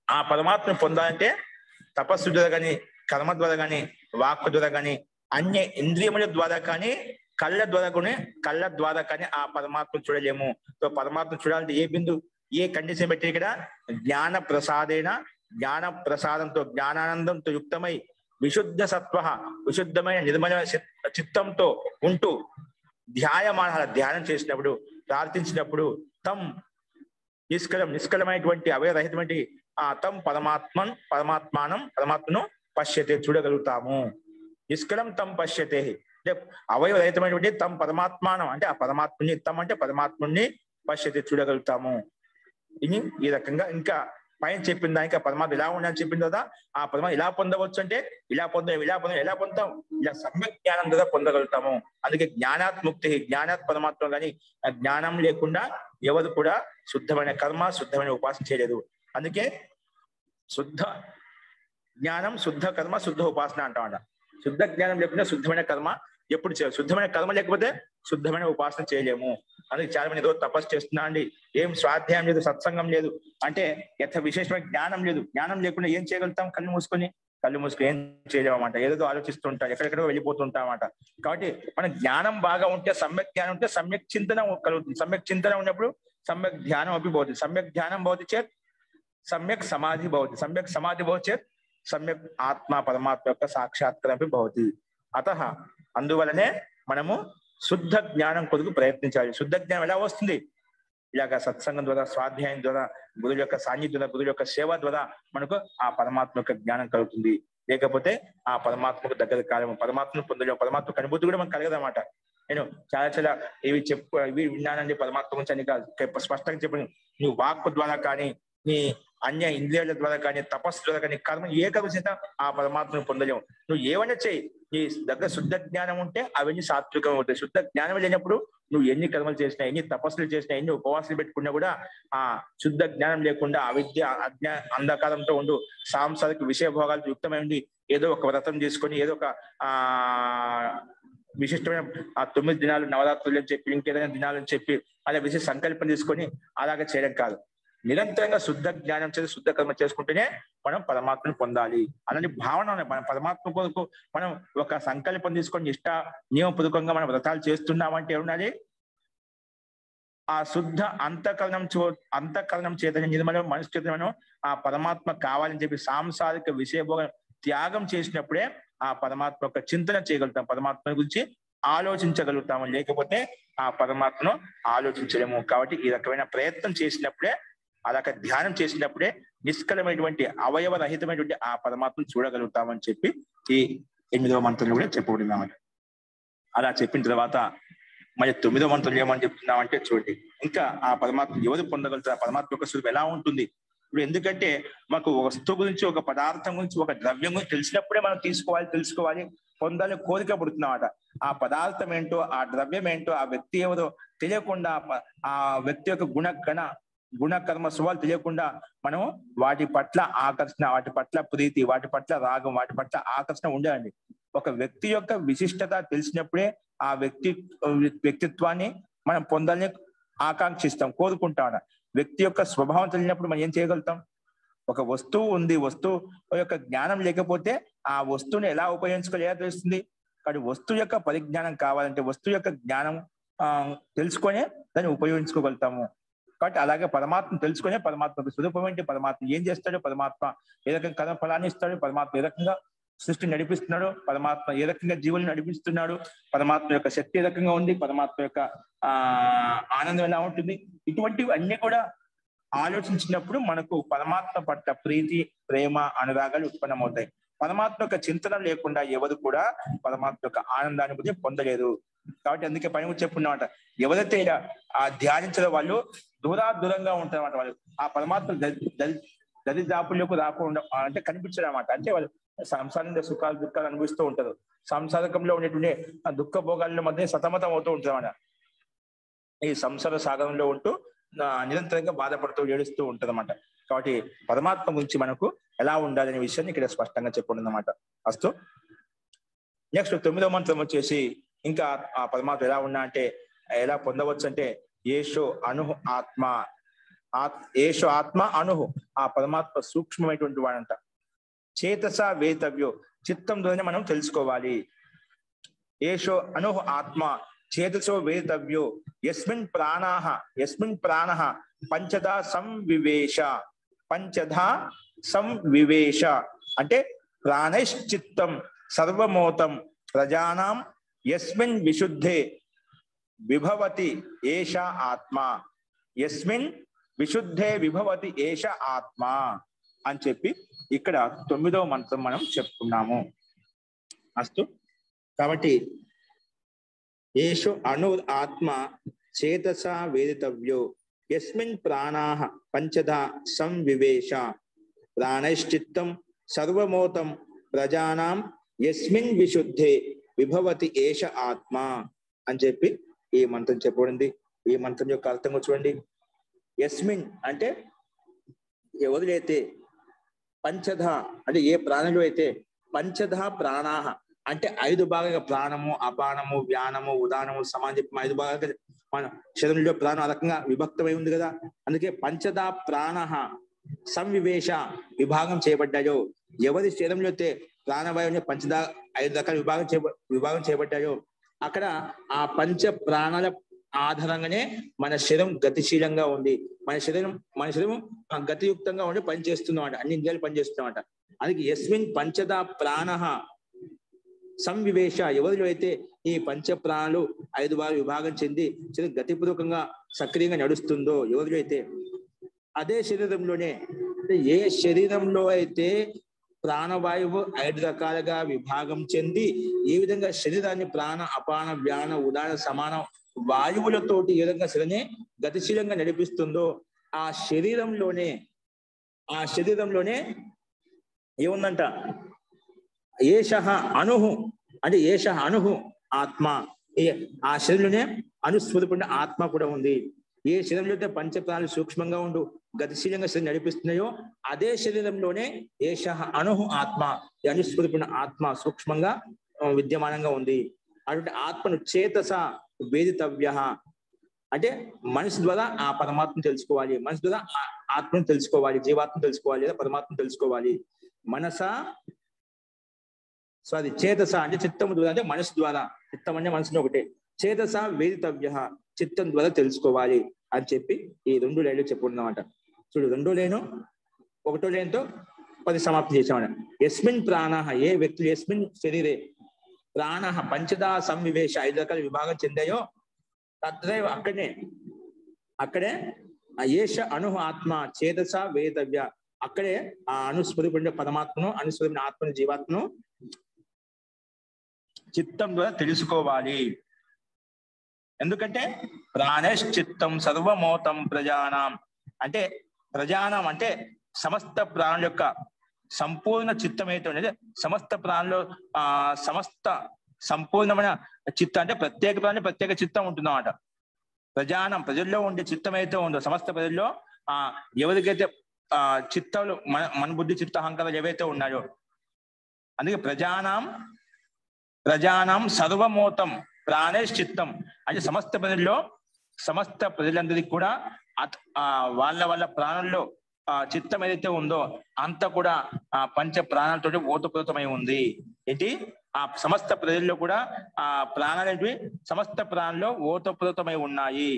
ఆ పరమాత్మను పొందాలంటే తపస్సు ద్వారా కానీ, కర్మ ద్వారా కానీ, వాక్కు ద్వారా కానీ, అన్య ఇంద్రియముల ద్వారా కానీ, కళ్ళ ద్వారా కానీ ఆ పరమాత్మను చూడలేము. సో పరమాత్మ చూడాలంటే ఏ కండిషన్ పెట్టి ఇక్కడ జ్ఞాన ప్రసాదేన, జ్ఞాన ప్రసాదంతో, జ్ఞానానందంతో యుక్తమై విశుద్ధ సత్వ, విశుద్ధమైన నిర్మల చిత్తంతో ఉంటూ ధ్యానం చేసినప్పుడు, ప్రార్థించినప్పుడు తం నిష్కలమైనటువంటి అవయరహితమైన తం పరమాత్మను పశ్యతే చూడగలుగుతాము. నిష్కలం తం పశ్యతే, అంటే అవయవరహితమైనటువంటి తమ పరమాత్మానం అంటే ఆ పరమాత్ముని తమ అంటే పరమాత్ముని పశ్యతి చూడగలుగుతాము. ఇది ఈ రకంగా ఇంకా పైన చెప్పిన దానికి పరమాత్మ ఇలా ఉండని చెప్పింది కదా, ఆ పరమాత్మ ఇలా పొందవచ్చు అంటే ఇలా పొందుతాం ఇలా సమ్యక్ జ్ఞానం ద్వారా పొందగలుగుతాము. అందుకే జ్ఞానాత్ముక్తి, జ్ఞానాత్ పరమాత్మ కానీ జ్ఞానం లేకుండా ఎవరు కూడా శుద్ధమైన కర్మ శుద్ధమైన ఉపాసన చేయలేదు. అందుకే శుద్ధ జ్ఞానం శుద్ధ కర్మ శుద్ధ ఉపాసన అంటామంట. శుద్ధ జ్ఞానం లేకుండా శుద్ధమైన కర్మ ఎప్పుడు చేయాలి, శుద్ధమైన కర్మ లేకపోతే శుద్ధమైన ఉపాసన చేయలేము. అందుకే చాలా మంది ఏదో తపస్సు చేస్తున్నా అండి, ఏం స్వాధ్యాయం లేదు, సత్సంగం లేదు, అంటే ఎంత విశేషమైన జ్ఞానం లేదు. జ్ఞానం లేకుండా ఏం చేయగలుగుతాం? కళ్ళు మూసుకొని ఏం చేయలేమన్నమాట. ఏదో ఆలోచిస్తుంటాం, ఎక్కడెక్కడో వెళ్ళిపోతుంటామన్నమాట. కాబట్టి మన జ్ఞానం బాగా ఉంటే, సమ్యక్ జ్ఞానం ఉంటే సమ్యక్ చింతన కలుగుతుంది. సమ్యక్ చింతన ఉన్నప్పుడు సమ్యక్ ధ్యానం అవి భవతి. సమ్యక్ ధ్యానం భవతి చేత్ సమ్యక్ సమాధి భవతి. సమ్యక్ సమాధి భవతి చేత్ సమ్యక్ ఆత్మ పరమాత్మ యొక్క సాక్షాత్కారం భవతి. అతః అందువలనే మనము శుద్ధ జ్ఞానం కొరకు ప్రయత్నించాలి. శుద్ధ జ్ఞానం ఎలా వస్తుంది? ఇలాగ సత్సంగం ద్వారా, స్వాధ్యాయం ద్వారా, గురువు యొక్క సాన్నిధ్యం ద్వారా, గురువు యొక్క సేవ ద్వారా మనకు ఆ పరమాత్మ యొక్క జ్ఞానం కలుగుతుంది. లేకపోతే ఆ పరమాత్మకు దగ్గర కాలము, పరమాత్మను పొందలేము, పరమాత్మకు అనుభూతి కూడా మనకు కలగదన్నమాట. నేను చాలా ఇవి విన్నానండి పరమాత్మ గురించి అని కాదు, స్పష్టంగా చెప్పాను. నువ్వు వాక్కు ద్వారా కానీ, నీ అన్య ఇంద్రియాల ద్వారా కానీ, తపస్సు ద్వారా కానీ, కర్మ ఏ కర్మ చేత ఆ పరమాత్మను పొందలేము. నువ్వు ఏమైనా చేయి, నీ దగ్గర శుద్ధ జ్ఞానం ఉంటే అవన్నీ సాత్వికం అవుతాయి. శుద్ధ జ్ఞానం లేనప్పుడు నువ్వు ఎన్ని కర్మలు చేసినా, ఎన్ని తపస్సులు చేసినా, ఎన్ని ఉపవాసాలు పెట్టుకున్నా కూడా ఆ శుద్ధ జ్ఞానం లేకుండా అవిద్య అంధకారంతో ఉండు, సాంసారిక విషయ భోగాలతో యుక్తమై ఉండి, ఏదో ఒక వ్రతం చేసుకొని, ఏదో ఒక విశిష్టమైన ఆ 9 దినాలు నవరాత్రులు అని చెప్పి, ఇంకేదైనా దినాలని చెప్పి అలా విశేష సంకల్పం తీసుకొని అలాగే చేయడం కాదు. నిరంతరంగా శుద్ధ జ్ఞానం చేసి శుద్ధ కర్మ చేసుకుంటేనే మనం పరమాత్మను పొందాలి. అలాంటి భావన మనం పరమాత్మ కొరకు మనం ఒక సంకల్పం తీసుకొని నియమపూర్వకంగా మనం వ్రతాలు చేస్తున్నామంటే ఏమన్నది ఆ శుద్ధ అంతఃకరణం చేత నిర్మలం మనసు చేత మనం ఆ పరమాత్మ కావాలని చెప్పి సాంసారిక విషయభోగం త్యాగం చేసినప్పుడే ఆ పరమాత్మ యొక్క చింతన చేయగలుగుతాం, పరమాత్మ గురించి ఆలోచించగలుగుతాము. లేకపోతే ఆ పరమాత్మను ఆలోచించలేము. కాబట్టి ఈ రకమైన ప్రయత్నం చేసినప్పుడే, అలాగ ధ్యానం చేసినప్పుడే నిష్కలమైనటువంటి అవయవరహితమైనటువంటి ఆ పరమాత్మను చూడగలుగుతామని చెప్పి ఈ 8వ మంత్రంలో కూడా చెప్పబడినామని. అలా చెప్పిన తర్వాత మరి 9వ మంత్రం ఏమని చెప్తున్నామంటే చూడండి, ఇంకా ఆ పరమాత్మ ఎవరు పొందగలుగుతారు, ఆ పరమాత్మ యొక్క స్వరూపం ఎలా ఉంటుంది. ఇప్పుడు ఎందుకంటే మాకు వస్తువు గురించి, ఒక పదార్థం గురించి, ఒక ద్రవ్యం గురించి తెలిసినప్పుడే మనం తెలుసుకోవాలి, పొందాలి కోరిక పుడుతున్నమాట. ఆ పదార్థం ఏంటో, ఆ ద్రవ్యం ఏంటో, ఆ వ్యక్తి ఎవరో తెలియకుండా, ఆ వ్యక్తి యొక్క గుణకర్మ స్వభావాలు తెలియకుండా మనం వాటి పట్ల ఆకర్షణ, వాటి పట్ల ప్రీతి, వాటి పట్ల రాగం, వాటి పట్ల ఆకర్షణ ఉండాలండి. ఒక వ్యక్తి యొక్క విశిష్టత తెలిసినప్పుడే ఆ వ్యక్తిత్వాన్ని మనం పొందాలని ఆకాంక్షిస్తాం, కోరుకుంటాం. వ్యక్తి యొక్క స్వభావం తెలిసినప్పుడు మనం ఏం చేయగలుగుతాం? ఒక వస్తువు ఉంది, వస్తువు యొక్క జ్ఞానం లేకపోతే ఆ వస్తువుని ఎలా ఉపయోగించుకోలేదో తెలుస్తుంది. కానీ వస్తువు యొక్క పరిజ్ఞానం కావాలంటే వస్తువు యొక్క జ్ఞానం తెలుసుకొనే దాన్ని ఉపయోగించుకోగలుగుతాము. కాబట్టి అలాగే పరమాత్మ తెలుసుకునే, పరమాత్మకు స్వరూపం ఏంటి, పరమాత్మ ఏం చేస్తాడు, పరమాత్మ ఏ రకంగా కర్మ ఫలాన్ని ఇస్తాడు, పరమాత్మ ఏ రకంగా సృష్టిని నడిపిస్తున్నాడు, పరమాత్మ ఏ రకంగా జీవులను నడిపిస్తున్నాడు, పరమాత్మ యొక్క శక్తి ఏ రకంగా ఉంది, పరమాత్మ యొక్క ఆనందం ఎలా ఉంటుంది, ఇటువంటివి అన్ని కూడా ఆలోచించినప్పుడు మనకు పరమాత్మ పట్ల ప్రీతి, ప్రేమ, అనురాగాలు ఉత్పన్నమవుతాయి. పరమాత్మ యొక్క చింతన లేకుండా ఎవరు కూడా పరమాత్మ యొక్క ఆనందాన్ని పొందలేరు. కాబట్టి అందుకే పని చెప్పుకున్నమాట, ఎవరైతే ఆ ధ్యానించిన వాళ్ళు దూరంగా ఉంటారన్నమాట. వాళ్ళు ఆ పరమాత్మ దరిదాపుల్లోకి రాకుండా అంటే కనిపించడమాట. అంటే వాళ్ళు సంసారంలో సుఖాలు దుఃఖాలు అనుభవిస్తూ ఉంటారు. సంసారకంలో ఉండేటువంటి ఆ దుఃఖ భోగాల మధ్య సతమతం అవుతూ ఉంటారు అన్నమాట. ఈ సంసార సాగరంలో ఉంటూ నిరంతరంగా బాధపడుతూ ఏడుస్తూ ఉంటది అన్నమాట. కాబట్టి పరమాత్మ గురించి మనకు ఎలా ఉండాలనే విషయాన్ని ఇక్కడ స్పష్టంగా చెప్పండి అస్తు. నెక్స్ట్ 9వ మంత్రం వచ్చేసి ఇంకా ఆ పరమాత్మ ఎలా ఉన్నా అంటే ఎలా పొందవచ్చు అంటే ఏషో అనుహు ఆత్మ, ఏషో ఆత్మ అనుహు, ఆ పరమాత్మ సూక్ష్మమైనటువంటి వాడంట. చేతస వేతవ్యో, చిత్తం ద్వారానే మనం తెలుసుకోవాలి. ఏషో అనుహు ఆత్మ చేతసో వేతవ్యో యస్మిన్ ప్రాణః పంచధా సంవివేశ అంటే ప్రాణశ్చిత్తం సర్వమోతం ప్రజానాం యస్మిన్ విశుద్ధే విభవతి ఏష ఆత్మ, యస్మిన్ విశుద్ధే విభవతి ఏష ఆత్మ అని చెప్పి ఇక్కడ 9వ మంత్రం మనం చెప్పుకున్నాము. అస్తు. కాబట్టి ఏషు అణు ఆత్మ చేతసా వేదితవ్యో యస్మిన్ ప్రాణాః పంచధా సంవివేశ ప్రాణైశ్చిత్తం సర్వమోతం ప్రజానాం యస్మిన్ విశుద్ధే విభవతి ఏష ఆత్మ అని చెప్పి ఈ మంత్రం చెప్పబడింది. ఈ మంత్రం యొక్క అర్థం చూడండి. యస్మిన్ అంటే ఎవరిలైతే, పంచధ అంటే ఏ ప్రాణులు అయితే, పంచధ ప్రాణాహ అంటే 5 భాగాలుగా ప్రాణము, అపానము, వ్యానము, ఉదానము, సమానం చెప్పి 5 భాగాలుగా మన శరీరంలో ప్రాణం ఆ రకంగా విభక్తమై ఉంది కదా. అందుకే పంచధ ప్రాణః సంవివేశ విభాగం చేయబడ్డాయో, ఎవరి శరీరంలో అయితే ప్రాణవాయువుని పంచధ 5 రకాల విభాగం చేయబడ్డాయో అక్కడ ఆ పంచ ప్రాణాల ఆధారంగానే మన శరీరం గతిశీలంగా ఉంది. మన శరీరం గతియుక్తంగా ఉండి పనిచేస్తున్నామంట, అన్ని ఇంద్రియాలు పనిచేస్తున్నామంట. అందుకే యస్మిన్ పంచధ ప్రాణః సంవివేశ ఎవరిలో అయితే ఈ పంచ ప్రాణాలు 5 భాగాలు విభాగం చెంది గతిపూర్వకంగా సక్రియంగా నడుస్తుందో ఎవరిలో అయితే, అదే శరీరంలోనే ఏ శరీరంలో అయితే ప్రాణవాయువు 5 రకాలుగా విభాగం చెంది ఏ విధంగా శరీరాన్ని ప్రాణ, అపాన, వ్యాన, ఉదాన, సమాన వాయువులతోటి ఏ విధంగా శరీరాన్ని గతిశీలంగా నడిపిస్తుందో ఆ శరీరంలోనే ఏముందంట, ఏషః అణుః అంటే ఏషః అణుః ఆత్మ, ఆ శరీరంలోనే అనుస్వరూపమైన ఆత్మ కూడా ఉంది. ఏ శరీరంలో అయితే పంచప్రాణాలు సూక్ష్మంగా ఉండు గతిశీలంగా శరీరం నడిపిస్తున్నాయో అదే శరీరంలోనే ఏషః అణుః ఆత్మ, అనుస్వరూపమైన ఆత్మ సూక్ష్మంగా విద్యమానంగా ఉంది. అటువంటి ఆత్మను చేతస వేదితవ్య అంటే మనసు ద్వారా ఆ పరమాత్మను తెలుసుకోవాలి, మనసు ద్వారా ఆ ఆత్మను తెలుసుకోవాలి, జీవాత్మను తెలుసుకోవాలి లేదా పరమాత్మను తెలుసుకోవాలి. చేతస అంటే చిత్తము ద్వారా, అంటే మనసు ద్వారా, చిత్తం అంటే మనసులో ఒకటే, చేతస వేదితవ్య చిత్తం ద్వారా తెలుసుకోవాలి అని చెప్పి ఈ 2 లైన్లు చెప్పుకున్నామంట. చూడు 2 లైను 1 లైన్తో 10 సమాప్తి చేసామట. యస్మిన్ ప్రాణః ఏ వ్యక్తులు యస్మిన్ శరీరే ప్రాణః పంచధా సంవివేశ 5 రకాల విభాగం చెందాయో తద్రైవ అక్కడే ఏష అణుః ఆత్మ చేతస వేదితవ్య అక్కడే ఆ అనుస్వరూపమైన పరమాత్మను, అనుస్వరూపమైన ఆత్మను, జీవాత్మను చిత్తం ద్వారా తెలుసుకోవాలి. ఎందుకంటే ప్రాణశ్చిత్తం సర్వమోతం ప్రజానాం అంటే ప్రజానాం అంటే సమస్త ప్రాణుల యొక్క సంపూర్ణ చిత్తం అయితే ఉండేది. సమస్త ప్రాణులు సమస్త సంపూర్ణమైన చిత్తం అంటే ప్రత్యేక ప్రాణి ప్రత్యేక చిత్తం ఉంటుందన్నమాట. ప్రజానం ప్రజల్లో ఉండే చిత్తం అయితే ఉందో సమస్త ప్రజల్లో ఎవరికైతే చిత్తాలు మన బుద్ధి చిత్త అహంకారాలు ఏవైతే ఉన్నాయో అందుకే ప్రజానాం సర్వమోతం ప్రాణేశ్చిత్తం అంటే సమస్త ప్రజలందరికీ కూడా వాళ్ళ ప్రాణుల్లో చిత్తం ఏదైతే ఉందో అంతా కూడా ఆ పంచ ప్రాణాలతో ఓతప్రోతమై ఉంది. ఏంటి ఆ సమస్త ప్రజల్లో కూడా ఆ ప్రాణాలు సమస్త ప్రాణుల్లో ఓతప్రోతమై ఉన్నాయి.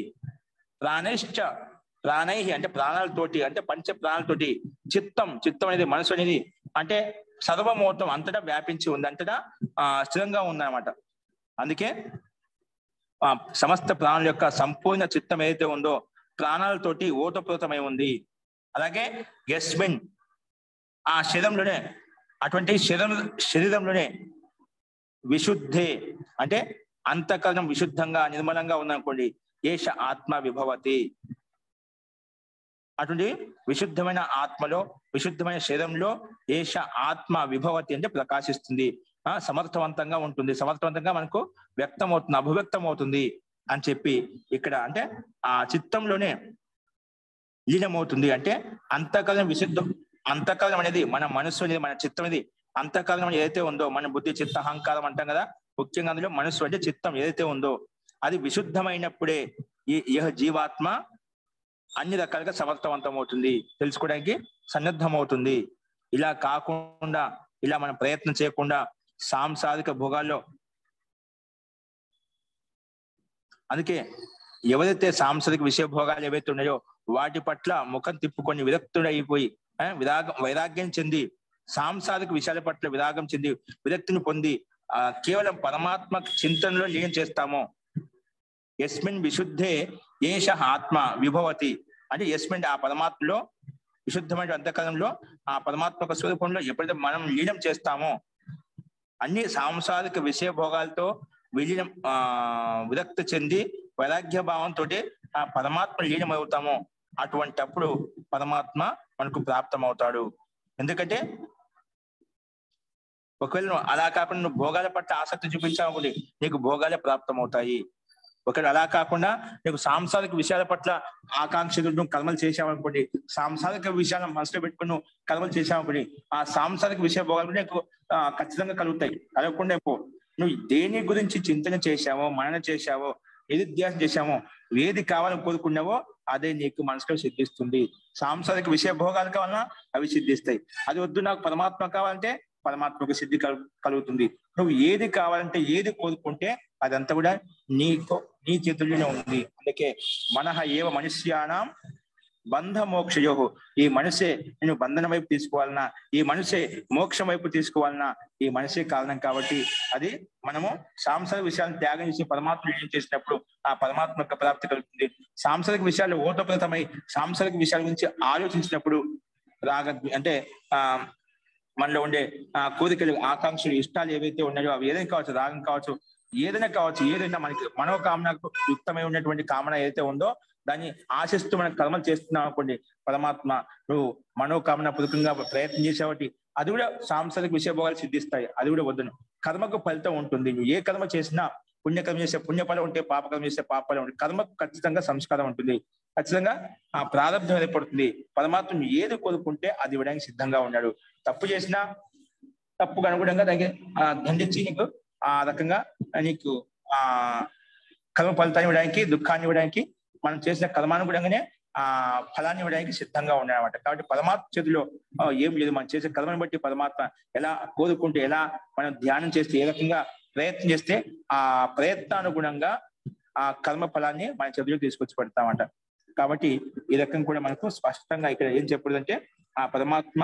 ప్రాణై అంటే ప్రాణాలతోటి అంటే పంచ ప్రాణాలతోటి చిత్తం అనేది మనసు అనేది అంటే సర్వమోతం అంతటా వ్యాపించి ఉంది, అంతటా స్థిరంగా ఉందన్నమాట. అందుకే సమస్త ప్రాణుల యొక్క సంపూర్ణ చిత్తం ఏదైతే ఉందో ప్రాణాలతోటి ఓతప్రోతమై ఉంది. అలాగే యస్మిన్ ఆ శరీరంలోనే అటువంటి శరీరంలోనే విశుద్ధే అంటే అంతఃకరణం విశుద్ధంగా నిర్మలంగా ఉందనుకోండి, ఏష ఆత్మ విభవతి అటువంటి విశుద్ధమైన ఆత్మలో విశుద్ధమైన శరీరంలో ఏష ఆత్మ విభవతి అంటే ప్రకాశిస్తుంది, సమర్థవంతంగా ఉంటుంది, సమర్థవంతంగా మనకు వ్యక్తమవుతుంది, అభివ్యక్తం అవుతుంది అని చెప్పి ఇక్కడ అంటే ఆ చిత్తంలోనే లీనమవుతుంది. అంటే అంతఃకరణం విశుద్ధం, అంతఃకరణం అనేది మన మనస్సు అనేది మన చిత్తం అనేది అంతఃకరణం ఏదైతే ఉందో మన బుద్ధి చిత్త అహంకారం అంటాం కదా, ముఖ్యంగా అందులో మనస్సు అంటే చిత్తం ఏదైతే ఉందో అది విశుద్ధమైనప్పుడే ఈ జీవాత్మ అన్ని రకాలుగా సమర్థవంతం అవుతుంది, తెలుసుకోవడానికి సన్నద్ధమవుతుంది. ఇలా కాకుండా ఇలా మనం ప్రయత్నం చేయకుండా సాంసారిక భోగాల్లో అందుకే ఎవరైతే సాంసారిక విషయ భోగాలు ఏవైతే ఉన్నాయో వాటి పట్ల ముఖం తిప్పుకొని విరక్తుడైపోయి వైరాగ్యం చెంది సాంసారిక విషయాల పట్ల విరాగం చెంది విరక్తిని పొంది కేవలం పరమాత్మ చింతనలో లీనం చేస్తామో యస్మిన్ విశుద్ధే ఏష ఆత్మ విభవతి అంటే యస్మిన్ ఆ పరమాత్మలో విశుద్ధమైన అంతఃకరణంలో ఆ పరమాత్మ స్వరూపంలో ఎప్పుడైతే మనం లీనం చేస్తామో అన్ని సాంసారిక విషయ భోగాలతో విలీనం విరక్తి చెంది వైరాగ్య భావంతో ఆ పరమాత్మ లీనమవుతామో అటువంటి అప్పుడు పరమాత్మ మనకు ప్రాప్తం అవుతాడు. ఎందుకంటే ఒకవేళ నువ్వు అలా కాకుండా నువ్వు భోగాల పట్ల ఆసక్తి చూపించావు నీకు భోగాలే ప్రాప్తం అవుతాయి. ఒకవేళ అలా కాకుండా నీకు సాంసారిక విషయాల పట్ల ఆకాంక్షలు నువ్వు కర్మలు చేసావనుకోండి, సాంసారిక విషయాలను మనసులో పెట్టుకుని నువ్వు కర్మలు చేసావనుకోండి, ఆ సాంసారిక విషయ భోగాలు నీకు ఖచ్చితంగా కలుగుతాయి. కలగకుండా నువ్వు దేని గురించి చింతన చేశావో, మనన చేశావో, ఏది ధ్యాస చేశామో, ఏది కావాలని కోరుకున్నావో అదే నీకు మనసులో సిద్ధిస్తుంది. సాంసారిక విషయ భోగాలు కావాలన్నా అవి సిద్ధిస్తాయి. అది వద్దు నాకు పరమాత్మ కావాలంటే పరమాత్మకు సిద్ధి కలుగుతుంది. నువ్వు ఏది కావాలంటే ఏది కోరుకుంటే అదంతా కూడా నీ చేతుల్లోనే ఉంది. అందుకే మనహ ఏవ మనుష్యానాం బంధ మోక్షయో, ఈ మనసే నేను బంధనం వైపు తీసుకోవాలన్నా, ఈ మనసే మోక్షం వైపు తీసుకోవాలన్నా ఈ మనసే కారణం. కాబట్టి అది మనము సాంసారిక విషయాలను త్యాగం చేసి పరమాత్మ ఏం చేసినప్పుడు ఆ పరమాత్మ యొక్క ప్రాప్తి కలుగుతుంది. సాంసారిక విషయాలు ఓతప్రతమై సాంసారిక విషయాల గురించి ఆలోచించినప్పుడు రాగ అంటే మనలో ఉండే కోరికలు, ఆకాంక్షలు, ఇష్టాలు ఏవైతే ఉన్నాయో అవి ఏదైనా కావచ్చు, రాగం కావచ్చు, ఏదైనా మనకి మనోకామనకు యుక్తమై ఉన్నటువంటి కామన ఏదైతే ఉందో దాన్ని ఆశిస్తూ మనం కర్మలు చేస్తున్నాం అనుకోండి, పరమాత్మ నువ్వు మనోకామన పూర్వకంగా ప్రయత్నం చేసేవాటి అది కూడా సాంసారిక విషయభోగాలు సిద్ధిస్తాయి. అది కూడా వద్దును. కర్మకు ఫలితం ఉంటుంది. నువ్వు ఏ కర్మ చేసినా పుణ్యకర్మ చేస్తే పుణ్యఫలం ఉంటే, పాపకర్మ చేస్తే పాపఫలం ఉంటుంది. కర్మకు ఖచ్చితంగా సంస్కారం ఉంటుంది, ఖచ్చితంగా ఆ ప్రారంభం ఏర్పడుతుంది. పరమాత్మ ఏది కోరుకుంటే అది ఇవ్వడానికి సిద్ధంగా ఉన్నాడు. తప్పు చేసినా తప్పుకు అనుగుణంగా దానికి దండించి నీకు ఆ రకంగా నీకు కర్మ ఫలితాన్ని ఇవ్వడానికి, దుఃఖాన్ని ఇవ్వడానికి, మనం చేసిన కర్మానుగుణంగానే ఫలాన్ని ఇవ్వడానికి సిద్ధంగా ఉన్నాయన్నమాట. కాబట్టి పరమాత్మ చేతిలో ఏం లేదు. మనం చేసే కర్మను బట్టి పరమాత్మ ఎలా కోరుకుంటే, ఎలా మనం ధ్యానం చేస్తే, ఏ రకంగా ప్రయత్నం చేస్తే ఆ ప్రయత్నానుగుణంగా ఆ కర్మ ఫలాన్ని మన చేతిలో తీసుకొచ్చి పెడతామంట. కాబట్టి ఈ రకం కూడా మనకు స్పష్టంగా ఇక్కడ ఏం చెప్పకూడదంటే ఆ పరమాత్మ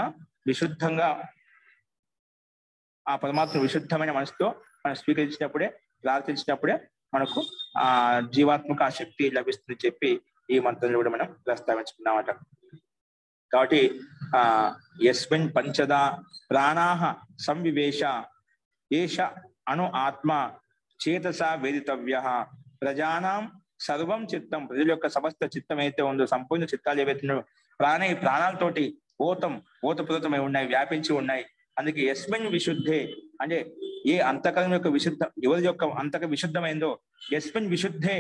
విశుద్ధమైన మనసుతో మనం స్వీకరించినప్పుడే, ప్రార్థించినప్పుడే మనకు ఆ జీవాత్మక ఆ శక్తి లభిస్తుంది చెప్పి ఈ మంత్రంలో కూడా మనం ప్రస్తావించుకున్నామట. కాబట్టి యస్మిన్ పంచదా ప్రాణాః సంవివేశ ఏష అను ఆత్మ చేతస వేదితవ్యః ప్రజానాం సర్వం చిత్తం, ప్రజల యొక్క సమస్త చిత్తం అయితే ఉందో, సంపూర్ణ చిత్తాలు ఏవైతే ప్రాణాలతోటి ఓతప్రోతమై ఉన్నాయి, వ్యాపించి ఉన్నాయి. అందుకే యస్మిన్ విశుద్ధే అంటే ఏ అంతఃకరణ యొక్క విశుద్ధం, ఎవరి యొక్క అంతక విశుద్ధమైందో, యస్మిన్ విశుద్ధే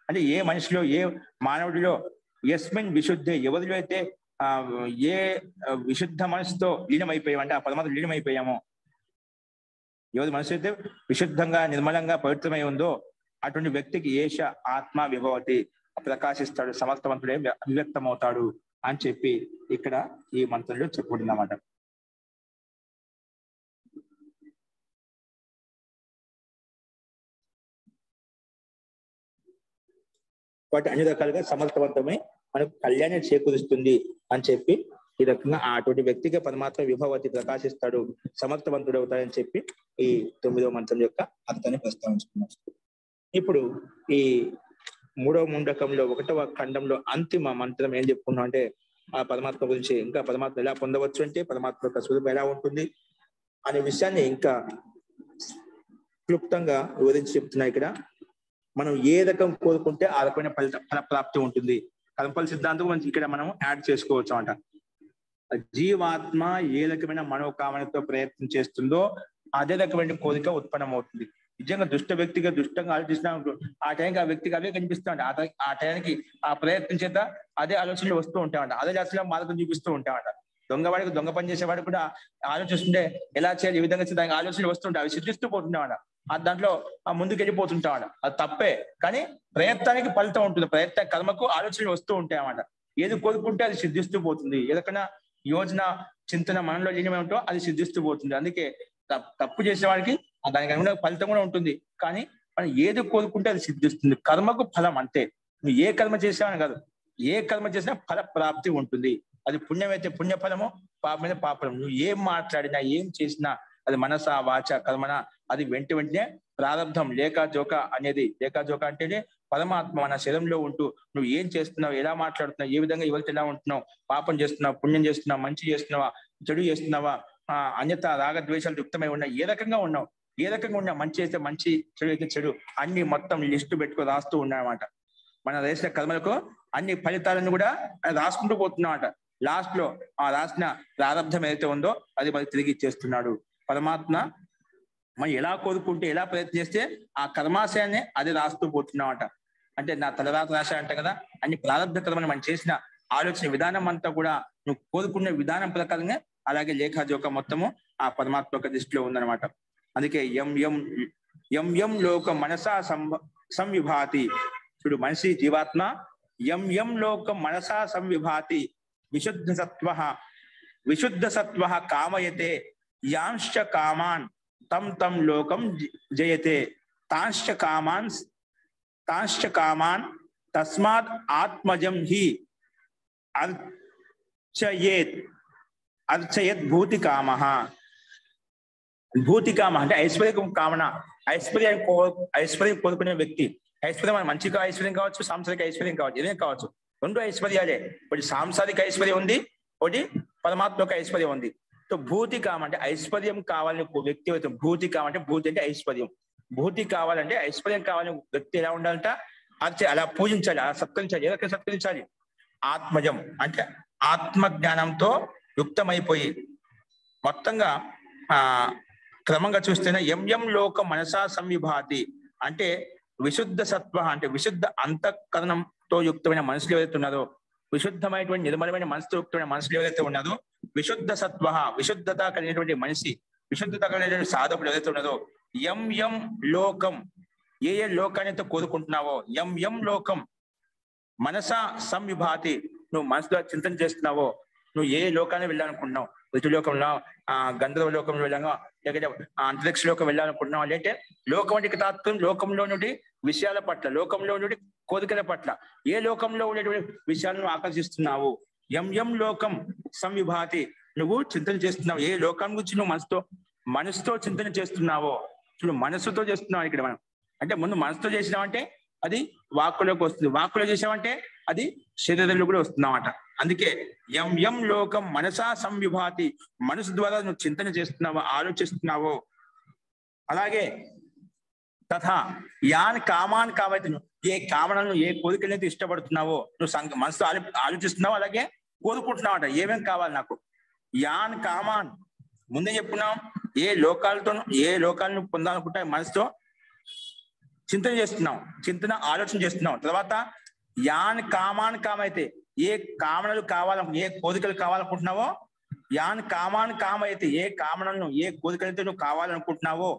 అంటే ఏ మనిషిలో, ఏ మానవుడిలో, యస్మిన్ విశుద్ధే ఎవరిలో అయితే ఏ విశుద్ధ మనసుతో లీనమైపోయాము అంటే ఆ పరమాత్మ లీనమైపోయామో, ఎవరి మనసు అయితే విశుద్ధంగా నిర్మలంగా పవిత్రమై ఉందో అటువంటి వ్యక్తికి ఏష ఆత్మ విభవతి, ప్రకాశిస్తాడు, సమర్థవంతుడే అభివ్యక్తమవుతాడు అని చెప్పి ఇక్కడ ఈ మంత్రంలో చెప్పుకుంటున్నమాట. వాటి అన్ని రకాలుగా సమర్థవంతమై మనకు కళ్యాణం చేకూరుస్తుంది అని చెప్పి ఈ రకంగా అటువంటి వ్యక్తిగా పరమాత్మ విభవతి, ప్రకాశిస్తాడు, సమర్థవంతుడు అవుతాడని చెప్పి ఈ 9వ మంత్రం యొక్క అర్థాన్ని ప్రస్తావించుకున్నాం. ఇప్పుడు ఈ 3వ ముండకంలో 1వ ఖండంలో అంతిమ మంత్రం ఏం చెప్పుకున్నాం అంటే ఆ పరమాత్మ గురించి, ఇంకా పరమాత్మ ఎలా పొందవచ్చు అంటే పరమాత్మ యొక్క స్వరూపం ఎలా ఉంటుంది అనే విషయాన్ని ఇంకా క్లుప్తంగా వివరించి చెప్తున్నా. ఇక్కడ మనం ఏ రకం కోరుకుంటే ఆ రకమైన ఫల ప్రాప్తి ఉంటుంది. కర్మఫల సిద్ధాంతం మనం ఇక్కడ మనం యాడ్ చేసుకోవచ్చు అంట. జీవాత్మ ఏ రకమైన మనోకామనతో ప్రయత్నం చేస్తుందో అదే రకమైన కోరిక ఉత్పన్నమవుతుంది. నిజంగా దుష్ట వ్యక్తిగా దుష్టంగా ఆలోచిస్తున్నా ఆ టైంకి ఆ వ్యక్తికి అవే కనిపిస్తామంట. ఆ టైంకి ఆ ప్రయత్నం చేత అదే ఆలోచనలు వస్తూ ఉంటామంట, అదే ఆలోచన మార్గం చూపిస్తూ ఉంటామంట. దొంగవాడికి దొంగ పని చేసేవాడు కూడా ఆలోచిస్తుంటే ఎలా చేయాలి, ఏ విధంగా దానికి ఆలోచనలు వస్తుంటాయి, అవి సిద్ధిస్తూ పోతుంటామంట. దాంట్లో ముందుకు వెళ్ళిపోతుంటామంట. అది తప్పే, కానీ ప్రయత్నానికి ఫలితం ఉంటుంది. ప్రయత్న కర్మకు ఆలోచనలు వస్తూ ఉంటాయన్నమాట. ఏది కోరుకుంటే అది సిద్ధిస్తూ పోతుంది. ఏదైనా యోజన చింతన మనలో లీనమేమిటో అది సిద్ధిస్తూ పోతుంది. అందుకే తప్పు చేసేవాడికి దానికి అనుగుణ ఫలితం కూడా ఉంటుంది, కానీ మనం ఏది కోరుకుంటే అది సిద్ధిస్తుంది. కర్మకు ఫలం అంతే. నువ్వు ఏ కర్మ చేసావని కాదు, ఏ కర్మ చేసినా ఫల ప్రాప్తి ఉంటుంది. అది పుణ్యమైతే పుణ్యఫలము, పాపమైతే పాపఫలం. నువ్వు ఏం మాట్లాడినా ఏం చేసినా అది మనస వాచ కర్మన అది వెంటనే ప్రారంధం లేఖాజోక అనేది. లేఖాజోక అంటేనే పరమాత్మ మన శరీరంలో ఉంటూ నువ్వు ఏం చేస్తున్నావు, ఎలా మాట్లాడుతున్నావు, ఏ విధంగా ఎవరికి ఎలా ఉంటున్నావు, పాపం చేస్తున్నావు, పుణ్యం చేస్తున్నావు, మంచి చేస్తున్నావా, చెడు చేస్తున్నావా, అన్యత రాగద్వేషాలు యుక్తమై ఉన్నాయి, ఏ రకంగా ఉన్నావు, ఏ రకంగా ఉన్నా, మంచి అయితే మంచి, చెడు అయితే చెడు, అన్ని మొత్తం లిస్టు పెట్టుకుని రాస్తూ ఉన్నాడనమాట. మన చేసిన కర్మలకు అన్ని ఫలితాలను కూడా రాసుకుంటూ పోతున్నామట. లాస్ట్ లో ఆ రాసిన ప్రారంభం ఏదైతే ఉందో అది మనకి తిరిగి ఇచ్చేస్తున్నాడు పరమాత్మ. మనం ఎలా కోరుకుంటే, ఎలా ప్రయత్నం చేస్తే ఆ కర్మాశయాన్ని అది రాస్తూ పోతున్నామట. అంటే నా తలరాత రాశ అంట కదా, అన్ని ప్రారంభ కర్మని మనం చేసిన ఆలోచన విధానం అంతా కూడా నువ్వు కోరుకున్న విధానం ప్రకారంగా అలాగే లేఖాజోక మొత్తము ఆ పరమాత్మ యొక్క దృష్టిలో ఉందన్నమాట. అందుకే ఎం లోక మనసా సంవిభాతి. చూడు, మనిషి జీవాత్మ ఎం లోక మనసా సంవిభాతి విశుద్ధ సత్వ కామయతే యాంశ్చ కామాన్ తం లోకం జయతే తాంశ్చ కామాన్ తస్మాత్ ఆత్మజం హి అర్చయేత్ భూతి కామ. భూతి కామ అంటే ఐశ్వర్య కామన, ఐశ్వర్యం కోరుకునే వ్యక్తి. ఐశ్వర్యం మంచిగా ఐశ్వర్యం కావచ్చు, సాంసారిక ఐశ్వర్యం కావచ్చు, ఏదేం కావచ్చు. రెండు ఐశ్వర్యాలే, ఒకటి సాంసారిక ఐశ్వర్యం ఉంది, ఒకటి పరమాత్మ యొక్క ఐశ్వర్యం ఉంది. సో భూతి కామ అంటే ఐశ్వర్యం కావాలని వ్యక్తి అయితే భూతి కామ అంటే, భూతి అంటే ఐశ్వర్యం, భూతి కావాలంటే ఐశ్వర్యం కావాలని వ్యక్తి ఎలా ఉండాలంట, అలా పూజించాలి, అలా సత్కరించాలి. ఏ రకంగా సత్కరించాలి? ఆత్మజం అంటే ఆత్మ జ్ఞానంతో యుక్తమైపోయి మొత్తంగా క్రమంగా చూస్తేనే ఎం లోక మనసా సంవిభాతి అంటే విశుద్ధ సత్వ అంటే విశుద్ధ అంతఃకరణంతో యుక్తమైన మనసులు ఏవైతే ఉన్నారో, విశుద్ధమైనటువంటి నిర్మలమైన మనసుతో యుక్తమైన మనసులు ఏవైతే ఉన్నారో, విశుద్ధ సత్వ విశుద్ధత కలిగినటువంటి మనిషి, విశుద్ధత కలిగినటువంటి సాధకుడు ఏదైతే ఉన్నదో, ఎం లోకం ఏ లోకాన్ని కోరుకుంటున్నావో, ఎం లోకం మనసా సంవిభాతి నువ్వు మనసులో చింతన చేస్తున్నావో, నువ్వు ఏ లోకాన్ని వెళ్ళాలనుకుంటున్నావు, ఋతులోకంలో గంధర్వ లోకంలో వెళ్ళాను, లేకపోతే అంతరిక్ష లోకం వెళ్ళాలనుకుంటున్నావు, అంటే లోకం అంటే తాత్వం లోకంలో నుండి విషయాల పట్ల, లోకంలో నుండి కోరికల పట్ల, ఏ లోకంలో ఉండేటువంటి విషయాలను ఆకర్షిస్తున్నావు. ఎం లోకం సంవిభాతి నువ్వు చింతన చేస్తున్నావు, ఏ లోకం గురించి నువ్వు మనసుతో చింతన చేస్తున్నావో. చూడు, మనసుతో చేస్తున్నావు ఇక్కడ మనం, అంటే ముందు మనసుతో చేసినామంటే అది వాక్కులోకి వస్తుంది, వాక్కులో చేసామంటే అది శరీరంలో కూడా వస్తున్నామట. అందుకే ఎం లోకం మనసా సంవిభాతి, మనసు ద్వారా నువ్వు చింతన చేస్తున్నావో, ఆలోచిస్తున్నావో. అలాగే తథా యాన్ కామాన్ కామైతే ఏ కామనలను, ఏ కోరికలైతే ఇష్టపడుతున్నావో నువ్వు మనసుతో ఆలోచిస్తున్నావు, అలాగే కోరుకుంటున్నావట. ఏమేం కావాలి నాకు? యాన్ కామాన్ ముందే చెప్పుకున్నాం, ఏ లోకాలను పొందాలనుకుంటా మనసుతో చింతన చేస్తున్నాం, ఆలోచన చేస్తున్నాం. తర్వాత యాన్ కామాన్ కామైతే ఏ కామనలు కావాలనుకుంటున్నా, ఏ కోరికలు కావాలనుకుంటున్నావో, యాన్ కామాన్ కామైతే ఏ కామనలను, ఏ కోరికలైతే నువ్వు కావాలనుకుంటున్నావో,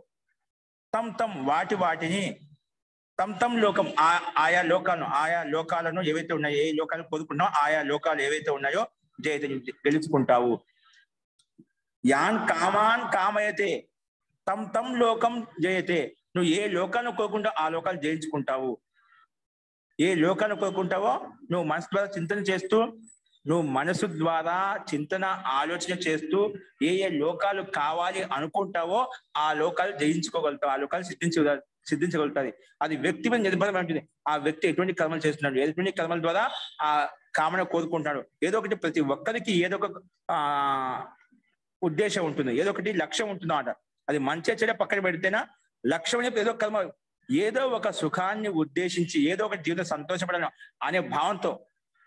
తం వాటిని తం లోకం ఆయా లోకాలను ఏవైతే ఉన్నాయో, ఏ లోకాలను కోరుకుంటున్నావో ఆయా లోకాలు ఏవైతే ఉన్నాయో జయతే గెలుచుకుంటావు. యాన్ కామాన్ కామయతే తం లోకం జయతే నువ్వు ఏ లోకాలను కోరుకుంటావు ఆ లోకాలు జయించుకుంటావు. ఏ లోకాలను కోరుకుంటావో నువ్వు మనసు ద్వారా చింతన చేస్తూ, నువ్వు మనసు ద్వారా చింతన ఆలోచన చేస్తూ ఏ లోకాలు కావాలి అనుకుంటావో ఆ లోకాలు జయించుకోగలుగుతావు, ఆ లోకాలు సిద్ధించగలుగుతాయి. అది వ్యక్తి మీద నిర్భరమై ఉంటుంది. ఆ వ్యక్తి ఎటువంటి కర్మలు చేస్తున్నాడు, ఎటువంటి కర్మల ద్వారా ఆ కామన కోరుకుంటాడు. ఏదో ఒకటి ప్రతి ఒక్కరికి ఏదో ఒక ఉద్దేశం ఉంటుంది, ఏదో ఒకటి లక్ష్యం ఉంటుంది అన్నమాట. అది మంచి చెడ పక్కన పెడితేనా లక్ష్యం అనేది ఏదో కర్మ, ఏదో ఒక సుఖాన్ని ఉద్దేశించి, ఏదో ఒక జీవితం సంతోషపడాలి అనే భావంతో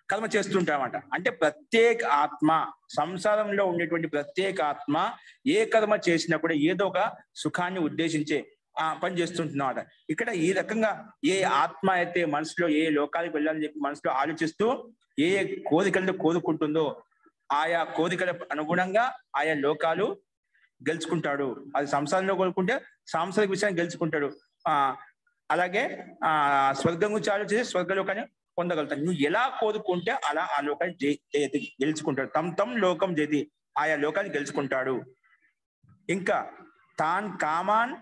కర్మ చేస్తుంటామట. అంటే ప్రత్యేక ఆత్మ, సంసారంలో ఉండేటువంటి ప్రత్యేక ఆత్మ ఏ కర్మ చేసినా కూడా ఏదో ఒక సుఖాన్ని ఉద్దేశించే పని చేస్తుంటున్నమాట. ఇక్కడ ఈ రకంగా ఏ ఆత్మ అయితే మనసులో ఏ లోకాలకు వెళ్ళాలని చెప్పి మనసులో ఆలోచిస్తూ ఏ కోరికలతో కోరుకుంటుందో ఆయా కోరికల అనుగుణంగా ఆయా లోకాలు గెలుచుకుంటాడు. అది సంసారంలో కోరుకుంటే సాంసారిక విషయాన్ని గెలుచుకుంటాడు. అలాగే స్వర్గం గురించి ఆలోచిస్తే స్వర్గలోకాన్ని పొందగలుగుతాడు. నువ్వు ఎలా కోరుకుంటే అలా ఆ లోకాన్ని గెలుచుకుంటాడు. తం లోకం జయతి ఆయా లోకాన్ని గెలుచుకుంటాడు. ఇంకా తాన్ కామాన్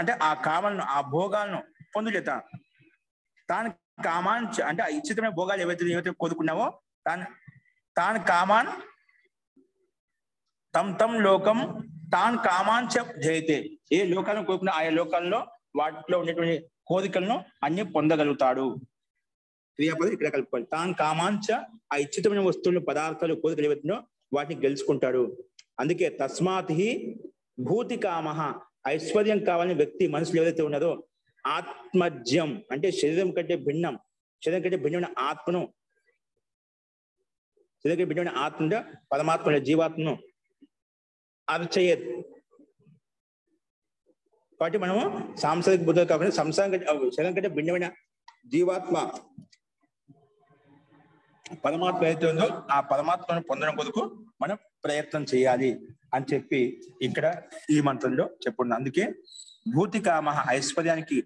అంటే ఆ కామాలను, ఆ భోగాలను పొందులేత. తాన్ కామాన్ అంటే ఇచ్చితమైన భోగాలు ఏవైతే కోరుకున్నావో తాన్ కామాన్ తం లోకం తాన్ కామాంచ జయతే ఏ లోకాలను కోరుకున్నా ఆయా లోకాల్లో వాటిలో ఉండేటువంటి కోరికలను అన్ని పొందగలుగుతాడు. క్రియాపదం ఇక్కడ కలుపుకోవాలి. తాన్ కామాంచ ఆ ఇచ్చితమైన వస్తువులు, పదార్థాలు, కోరికలు ఏవైతుందో వాటిని గెలుచుకుంటాడు. అందుకే తస్మాత్ భూతి కామ, ఐశ్వర్యం కావాలని వ్యక్తి మనసులో ఏదైతే ఉన్నదో ఆత్మజ్యం అంటే శరీరం కంటే భిన్నం, శరీరం కంటే భిన్నమైన ఆత్మను, శరీరం కంటే భిన్నమైన ఆత్మ పరమాత్మ జీవాత్మను అర్చయేత్. కాబట్టి మనము సాంసారిక బుద్ధులు కాకుండా శరీరం కంటే భిన్నమైన జీవాత్మ పరమాత్మ ఏదైతే ఉందో ఆ పరమాత్మను పొందడం కొరకు మనం ప్రయత్నం చేయాలి అని చెప్పి ఇక్కడ ఈ మంత్రంలో చెప్పున్నాం. అందుకే భూతికామ ఐశ్వర్యానికి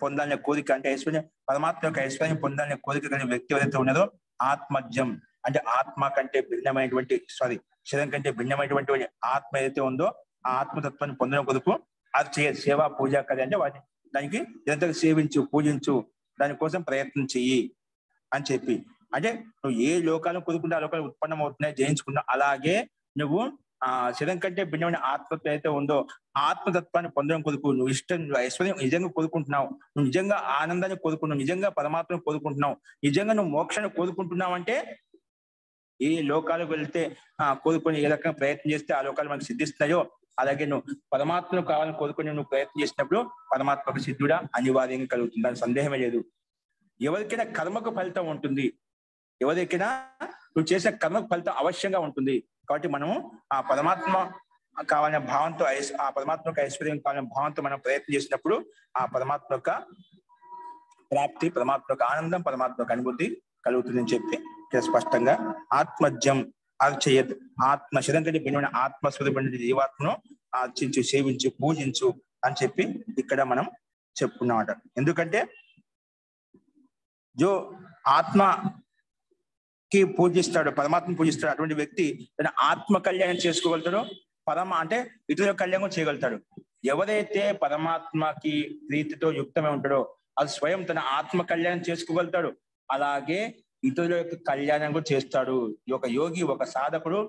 పొందాలనే కోరిక, అంటే ఐశ్వర్యం పరమాత్మ యొక్క ఐశ్వర్యం పొందాలనే కోరిక కలిగిన వ్యక్తి ఏదైతే ఉన్నదో ఆత్మజ్యం అంటే ఆత్మ కంటే భిన్నమైనటువంటి శరీరం కంటే భిన్నమైనటువంటి ఆత్మ ఏదైతే ఉందో ఆ ఆత్మతత్వాన్ని పొందడం కొరకు అది సేవా పూజ కది అంటే వాటిని దానికి నిరంతరం సేవించు, పూజించు, దానికోసం ప్రయత్నం చెయ్యి అని చెప్పి. అంటే నువ్వు ఏ లోకాలను కోరుకుంటే ఆ లోకాలు ఉత్పన్నం అవుతున్నాయి జయించుకున్నావు, అలాగే నువ్వు శరీరం కంటే భిన్నమైన ఆత్మత్వం అయితే ఉందో ఆత్మతత్వాన్ని పొందడం కొరకు నువ్వు నువ్వు ఐశ్వర్యం నిజంగా కోరుకుంటున్నావు, నువ్వు నిజంగా ఆనందాన్ని కోరుకుంటున్నావు, నిజంగా పరమాత్మను కోరుకుంటున్నావు, నిజంగా నువ్వు మోక్షాన్ని కోరుకుంటున్నావు అంటే ఏ లోకాలకు వెళ్తే కోరుకొని ఏ రకంగా ప్రయత్నం చేస్తే ఆ లోకాలు మనకు సిద్ధిస్తున్నాయో అలాగే నువ్వు పరమాత్మను కావాలని కోరుకొని నువ్వు ప్రయత్నం చేసినప్పుడు పరమాత్మకు సిద్ధుడా అనివార్యంగా కలుగుతుంది, దాని సందేహమే లేదు. ఎవరికైనా కర్మకు ఫలితం ఉంటుంది, ఎవరికైనా నువ్వు చేసిన కర్మకు ఫలితం అవశ్యంగా ఉంటుంది. కాబట్టి మనము ఆ పరమాత్మ కావాలనే భావంతో ఆ పరమాత్మ యొక్క ఐశ్వర్యం కావాలనే భావంతో మనం ప్రయత్నం చేసినప్పుడు ఆ పరమాత్మ యొక్క ప్రాప్తి, పరమాత్మ యొక్క ఆనందం, పరమాత్మ యొక్క అనుభూతి కలుగుతుందని చెప్పి ఇక్కడ స్పష్టంగా ఆత్మజ్యం అర్చయత్ ఆత్మ శరీరం కంటే భిన్నమైన ఆత్మస్వరూపమైన జీవాత్మను అర్చించు, సేవించు, పూజించు అని చెప్పి ఇక్కడ మనం చెప్పుకున్నామట. ఎందుకంటే జో ఆత్మకి పూజిస్తాడు, పరమాత్మను పూజిస్తాడు, అటువంటి వ్యక్తి తన ఆత్మ కళ్యాణం చేసుకోగలుగుతాడో అంటే ఇతరుల కళ్యాణం చేయగలుగుతాడు. ఎవరైతే పరమాత్మకి ప్రీతితో యుక్తమై ఉంటాడో అది స్వయం తన ఆత్మ కళ్యాణం చేసుకోగలుగుతాడు, అలాగే ఇతరుల యొక్క కళ్యాణం కూడా చేస్తాడు. ఒక యోగి, ఒక సాధకుడు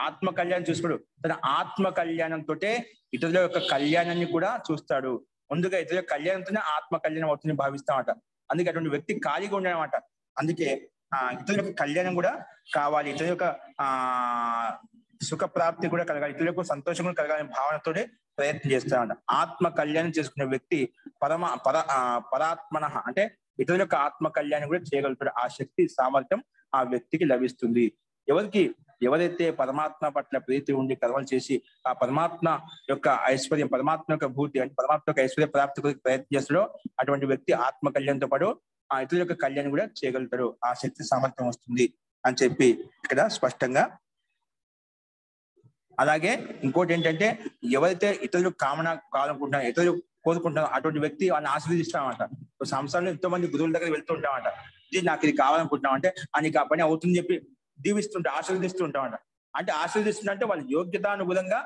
ఆత్మ కళ్యాణం చూసుకోడు, తన ఆత్మ కళ్యాణంతో ఇతరుల యొక్క కళ్యాణాన్ని కూడా చూస్తాడు. ముందుగా ఇతరుల కళ్యాణంతోనే ఆత్మ కళ్యాణం అవుతుందని భావిస్తామట. అందుకే అటువంటి వ్యక్తి ఖాళీగా ఉండనమాట. అందుకే ఇతరుల యొక్క కళ్యాణం కూడా కావాలి, ఇతరుల యొక్క సుఖ ప్రాప్తి కూడా కలగాలి, ఇతరులకు సంతోషం కూడా కలగాలని భావనతోనే ప్రయత్నం చేస్తాడట. ఆత్మ కళ్యాణం చేసుకునే వ్యక్తి పరాత్మన అంటే ఇతరుల యొక్క ఆత్మ కళ్యాణం కూడా చేయగలుగుతాడు. ఆ శక్తి, సామర్థ్యం ఆ వ్యక్తికి లభిస్తుంది. ఎవరైతే పరమాత్మ పట్ల ప్రీతి ఉండి కర్మలు చేసి ఆ పరమాత్మ యొక్క ఐశ్వర్యం, పరమాత్మ యొక్క భూతి అంటే పరమాత్మ యొక్క ఐశ్వర్య ప్రాప్తి కొరకు ప్రయత్నం చేస్తాడో అటువంటి వ్యక్తి ఆత్మ కళ్యాణంతో పాటు ఆ ఇతరుల యొక్క కళ్యాణం కూడా చేయగలుగుతాడు. ఆ శక్తి సామర్థ్యం వస్తుంది అని చెప్పి ఇక్కడ స్పష్టంగా. అలాగే ఇంకోటి ఏంటంటే ఎవరైతే ఇతరులు కావాలనుకుంటున్నారో, ఇతరులు కోరుకుంటున్నారో అటువంటి వ్యక్తి వాళ్ళని ఆశీర్వదిస్తామట. సంవత్సరాలు ఎంతో మంది గురువుల దగ్గర వెళ్తూ ఉంటామట. నాకు ఇది కావాలనుకుంటున్నాం అంటే నీకు ఆ పని అవుతుందని చెప్పి ఆశీర్వదిస్తూ ఉంటామట. అంటే ఆశీర్వదిస్తుంటే వాళ్ళ యోగ్యతానుగుణంగా,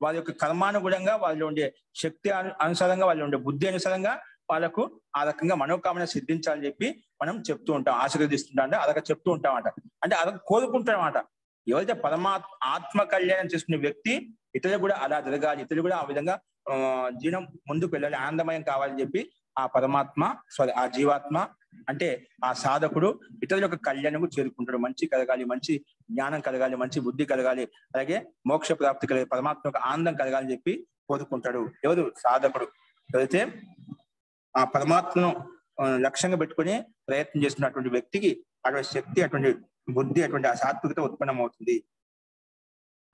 వాళ్ళ యొక్క కర్మానుగుణంగా, వాళ్ళు ఉండే శక్తి అనుసారంగా, వాళ్ళు ఉండే బుద్ధి అనుసారంగా వాళ్ళకు ఆ రకంగా మనోకామన సిద్ధించాలని చెప్పి మనం చెప్తూ ఉంటాం. ఆశీర్వదిస్తుంటా అంటే అదొక చెప్తూ ఉంటామట. అంటే అదొక కోరుకుంటామట. ఎవరైతే ఆత్మ కళ్యాణం చేసుకునే వ్యక్తి ఇతరులు కూడా అలా జరగాలి, ఇతరులు కూడా ఆ విధంగా జీవనం ముందుకు వెళ్ళాలి, ఆనందమయం కావాలని చెప్పి ఆ పరమాత్మ ఆ జీవాత్మ అంటే ఆ సాధకుడు ఇతరుల యొక్క కళ్యాణం చేరుకుంటాడు. మంచి కలగాలి, మంచి జ్ఞానం కలగాలి, మంచి బుద్ధి కలగాలి, అలాగే మోక్ష ప్రాప్తి కలగాలి, పరమాత్మ యొక్క ఆనందం కలగాలని చెప్పి కోరుకుంటాడు. ఎవరు? సాధకుడు. ఎవరైతే ఆ పరమాత్మను లక్ష్యంగా పెట్టుకుని ప్రయత్నం చేస్తున్నటువంటి వ్యక్తికి అటువంటి శక్తి, అటువంటి బుద్ధి, అటువంటి ఆ సాత్వికత ఉత్పన్నం అవుతుంది.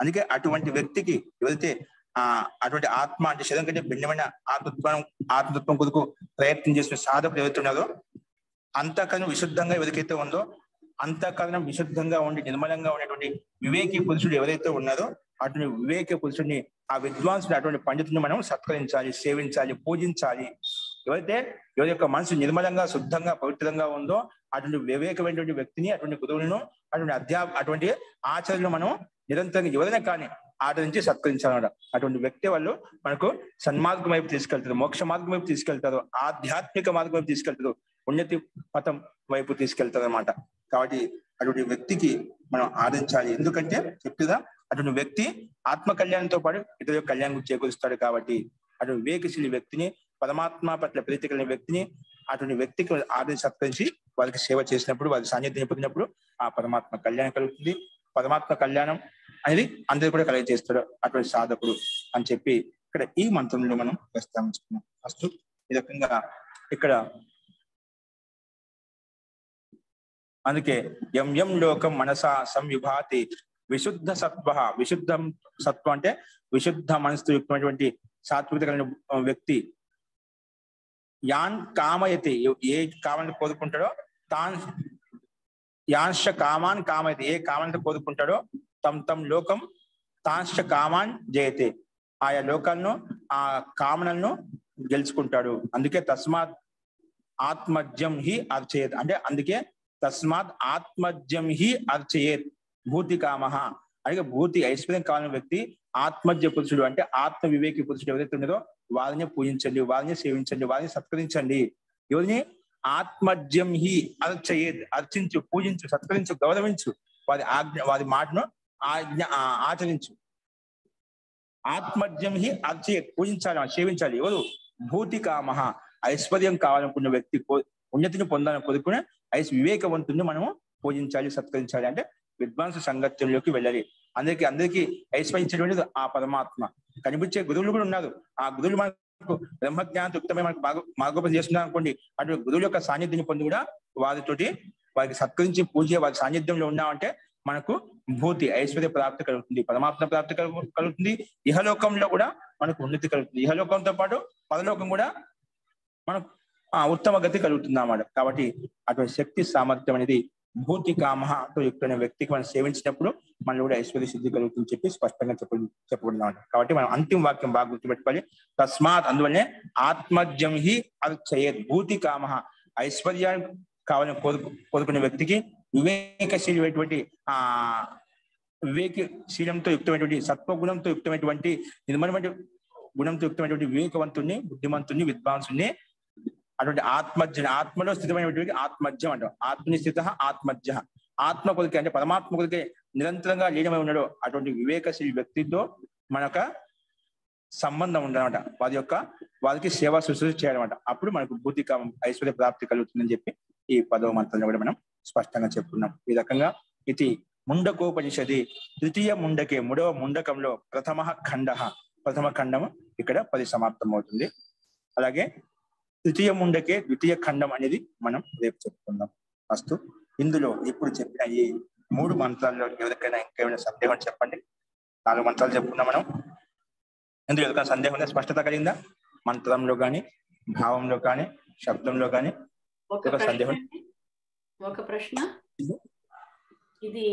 అందుకే అటువంటి వ్యక్తికి ఎవరైతే అటువంటి ఆత్మ అంటే శరీరం కంటే భిన్నమైన ఆత్మతత్వం కొరకు ప్రయత్నం చేసిన సాధకుడు ఎవరైతే ఉన్నారో అంతఃకరణం విశుద్ధంగా ఎవరికైతే ఉందో, అంతఃకరణం విశుద్ధంగా ఉండి నిర్మలంగా ఉండేటువంటి వివేకి పురుషుడు ఎవరైతే ఉన్నారో అటువంటి వివేక పురుషుడిని, ఆ విద్వాంసుడు, అటువంటి పండితుడిని మనం సత్కరించాలి, సేవించాలి, పూజించాలి. ఎవరి యొక్క మనసు నిర్మలంగా, శుద్ధంగా, పవిత్రంగా ఉందో అటువంటి వివేకమైనటువంటి వ్యక్తిని, అటువంటి గురువులను, అటువంటి ఆచరణను మనం నిరంతరంగా ఎవరైనా కానీ ఆదరించి సత్కరించాలన్నమాట. అటువంటి వ్యక్తి వాళ్ళు మనకు సన్మార్గం వైపు తీసుకెళ్తారు, మోక్ష మార్గం వైపు తీసుకెళ్తారు, ఆధ్యాత్మిక మార్గం వైపు తీసుకెళ్తారు, ఉన్నతి పథం వైపు తీసుకెళ్తారు అన్నమాట. కాబట్టి అటువంటి వ్యక్తికి మనం ఆదరించాలి. ఎందుకంటే చెప్తుందా, అటువంటి వ్యక్తి ఆత్మ కళ్యాణంతో పాటు ఇతర కళ్యాణం చేకూరుస్తాడు. కాబట్టి అటువంటి వివేకశీలి వ్యక్తిని, పరమాత్మ పట్ల ప్రీతి కలిగిన వ్యక్తిని, అటువంటి వ్యక్తికి ఆదరించి సత్కరించి వారికి సేవ చేసినప్పుడు, వారి సాన్నిధ్యం పొందినప్పుడు ఆ పరమాత్మ కళ్యాణం కలుగుతుంది. పరమాత్మ కళ్యాణం అనేది అందరూ కూడా కలెక్ట్ చేస్తాడు అటువంటి సాధకుడు అని చెప్పి ఇక్కడ ఈ మంత్రంలో మనం ప్రస్తావించుకున్నాం. ఫస్ట్ ఈ రకంగా ఇక్కడ అందుకే ఎం లోకం మనసా సంవిభాతి విశుద్ధ సత్వ, విశుద్ధం సత్వం అంటే విశుద్ధ మనసుతో యుక్తమైనటువంటి సాత్వికత కలిగిన వ్యక్తి యాన్ కామయతి, ఏ కామాన్ని కోరుకుంటాడో తాన్ యాన్ష కామాన్ కామయతి, ఏ కామాన్ని కోరుకుంటాడో తమ్ లోకం తాన్ష కామాన్ జయతే, ఆయా లోకాలను ఆ కామనలను గెలుచుకుంటాడు. అందుకే తస్మాత్ ఆత్మజ్యం హి అర్చయేత్ అంటే అందుకే తస్మాత్ ఆత్మజ్యం హి అర్చయేత్ భూతి కామః అలాగే భూతి ఐశ్వర్యం కావాలని వ్యక్తి ఆత్మజ్య పురుషుడు అంటే ఆత్మ వివేకి పురుషుడు ఎవరైతే ఉన్నారో వారిని పూజించండి, వారిని సేవించండి, వారిని సత్కరించండి. ఎవరిని? ఆత్మజ్యం హి అర్చయేత్, అర్చించు, పూజించు, సత్కరించు, గౌరవించు, వారి ఆజ్ఞ వారి మాటను ఆచరించు. ఆత్మజ్యం హి అర్చయేత్ పూజించాలి, సేవించాలి. ఎవరు? భూతి కామః ఐశ్వర్యం కావాలనుకున్న వ్యక్తి, ఉన్నతిని పొందాలని కోరుకునే వివేకవంతుని మనము పూజించాలి, సత్కరించాలి. అంటే విద్వాంస సంగత్యంలోకి వెళ్ళాలి. అందరికీ ఐశ్వర్యించేటువంటిది ఆ పరమాత్మ. కనిపించే గురువులు కూడా ఉన్నారు. ఆ గురువులు మనకు బ్రహ్మజ్ఞానంతో యుక్తమై మనకు మార్గోపదేశం చేస్తున్నారు అనుకోండి, అటు గురువుల యొక్క సాన్నిధ్యాన్ని పొంది కూడా వారికి సత్కరించి పూజ వారి సాన్నిధ్యంలో ఉన్నామంటే మనకు భూతి ఐశ్వర్య ప్రాప్తి కలుగుతుంది, పరమాత్మ ప్రాప్తి కలుగుతుంది. ఇహలోకంలో కూడా మనకు ఉన్నతి కలుగుతుంది. ఇహలోకంతో పాటు పరలోకం కూడా మనకు ఉత్తమ గతి కలుగుతుంది అన్నమాట. కాబట్టి అటువంటి శక్తి సామర్థ్యం అనేది భూతి కామతో యుక్తమైన వ్యక్తికి మనం సేవించినప్పుడు మనలో కూడా ఐశ్వర్య సిద్ధి కలుగుతుందని చెప్పి స్పష్టంగా చెప్పబడింది. కాబట్టి మనం అంతిమ వాక్యం బాగా గుర్తుపెట్టుకోవాలి. తస్మాత్ అందువల్లనే ఆత్మజ్యం హి అర్చయేత్ భూతి కామః ఐశ్వర్యాన్ని కావాలని కోరుకునే వ్యక్తికి వివేకశీలమైనటువంటి వివేకశీలంతో యుక్తమైనటువంటి సత్వగుణంతో యుక్తమైనటువంటి నిర్మలమైన గుణంతో యుక్తమైనటువంటి వివేకవంతుణ్ణి, బుద్ధిమంతుణ్ణి, విద్వాంసుని అటువంటి ఆత్మలో స్థితమైనటువంటి ఆత్మజ్యం అంటాం. ఆత్మని స్థిత ఆత్మజ్య, ఆత్మ కొలికే అంటే పరమాత్మ కొలికే నిరంతరంగా లీనమై ఉన్నాడో అటువంటి వివేకశీల వ్యక్తితో మనక సంబంధం ఉందన్నమాట. వారికి సేవా శుశ్రూష చేయాలన్నమాట. అప్పుడు మనకు భూతి కామం ఐశ్వర్య ప్రాప్తి కలుగుతుందని చెప్పి ఈ 10వ మంత్రంలో కూడా మనం స్పష్టంగా చెప్పుకున్నాం. ఈ రకంగా ఇది ముండకోపనిషది తృతీయ ముండకే 3వ ముండకంలో ప్రథమ ఖండము ఇక్కడ పరిసమాప్తం అవుతుంది. అలాగే తృతీయ ముండకే ద్వితీయ ఖండం అనేది మనం రేపు చెప్పుకుందాం. ఫస్ట్ ఇందులో ఇప్పుడు చెప్పిన ఈ 3 మంత్రాల్లో ఎవరికైనా ఇంకేమైనా సందేహం చెప్పండి. 4 మంత్రాలు చెప్పుకున్నాం మనం. ఇందులో ఎవరికైనా సందేహం ఉందా? స్పష్టత కలిగిందా? మంత్రంలో కానీ, భావంలో కానీ, శబ్దంలో కానీ సందేహం? ఒక ప్రశ్న. ఇది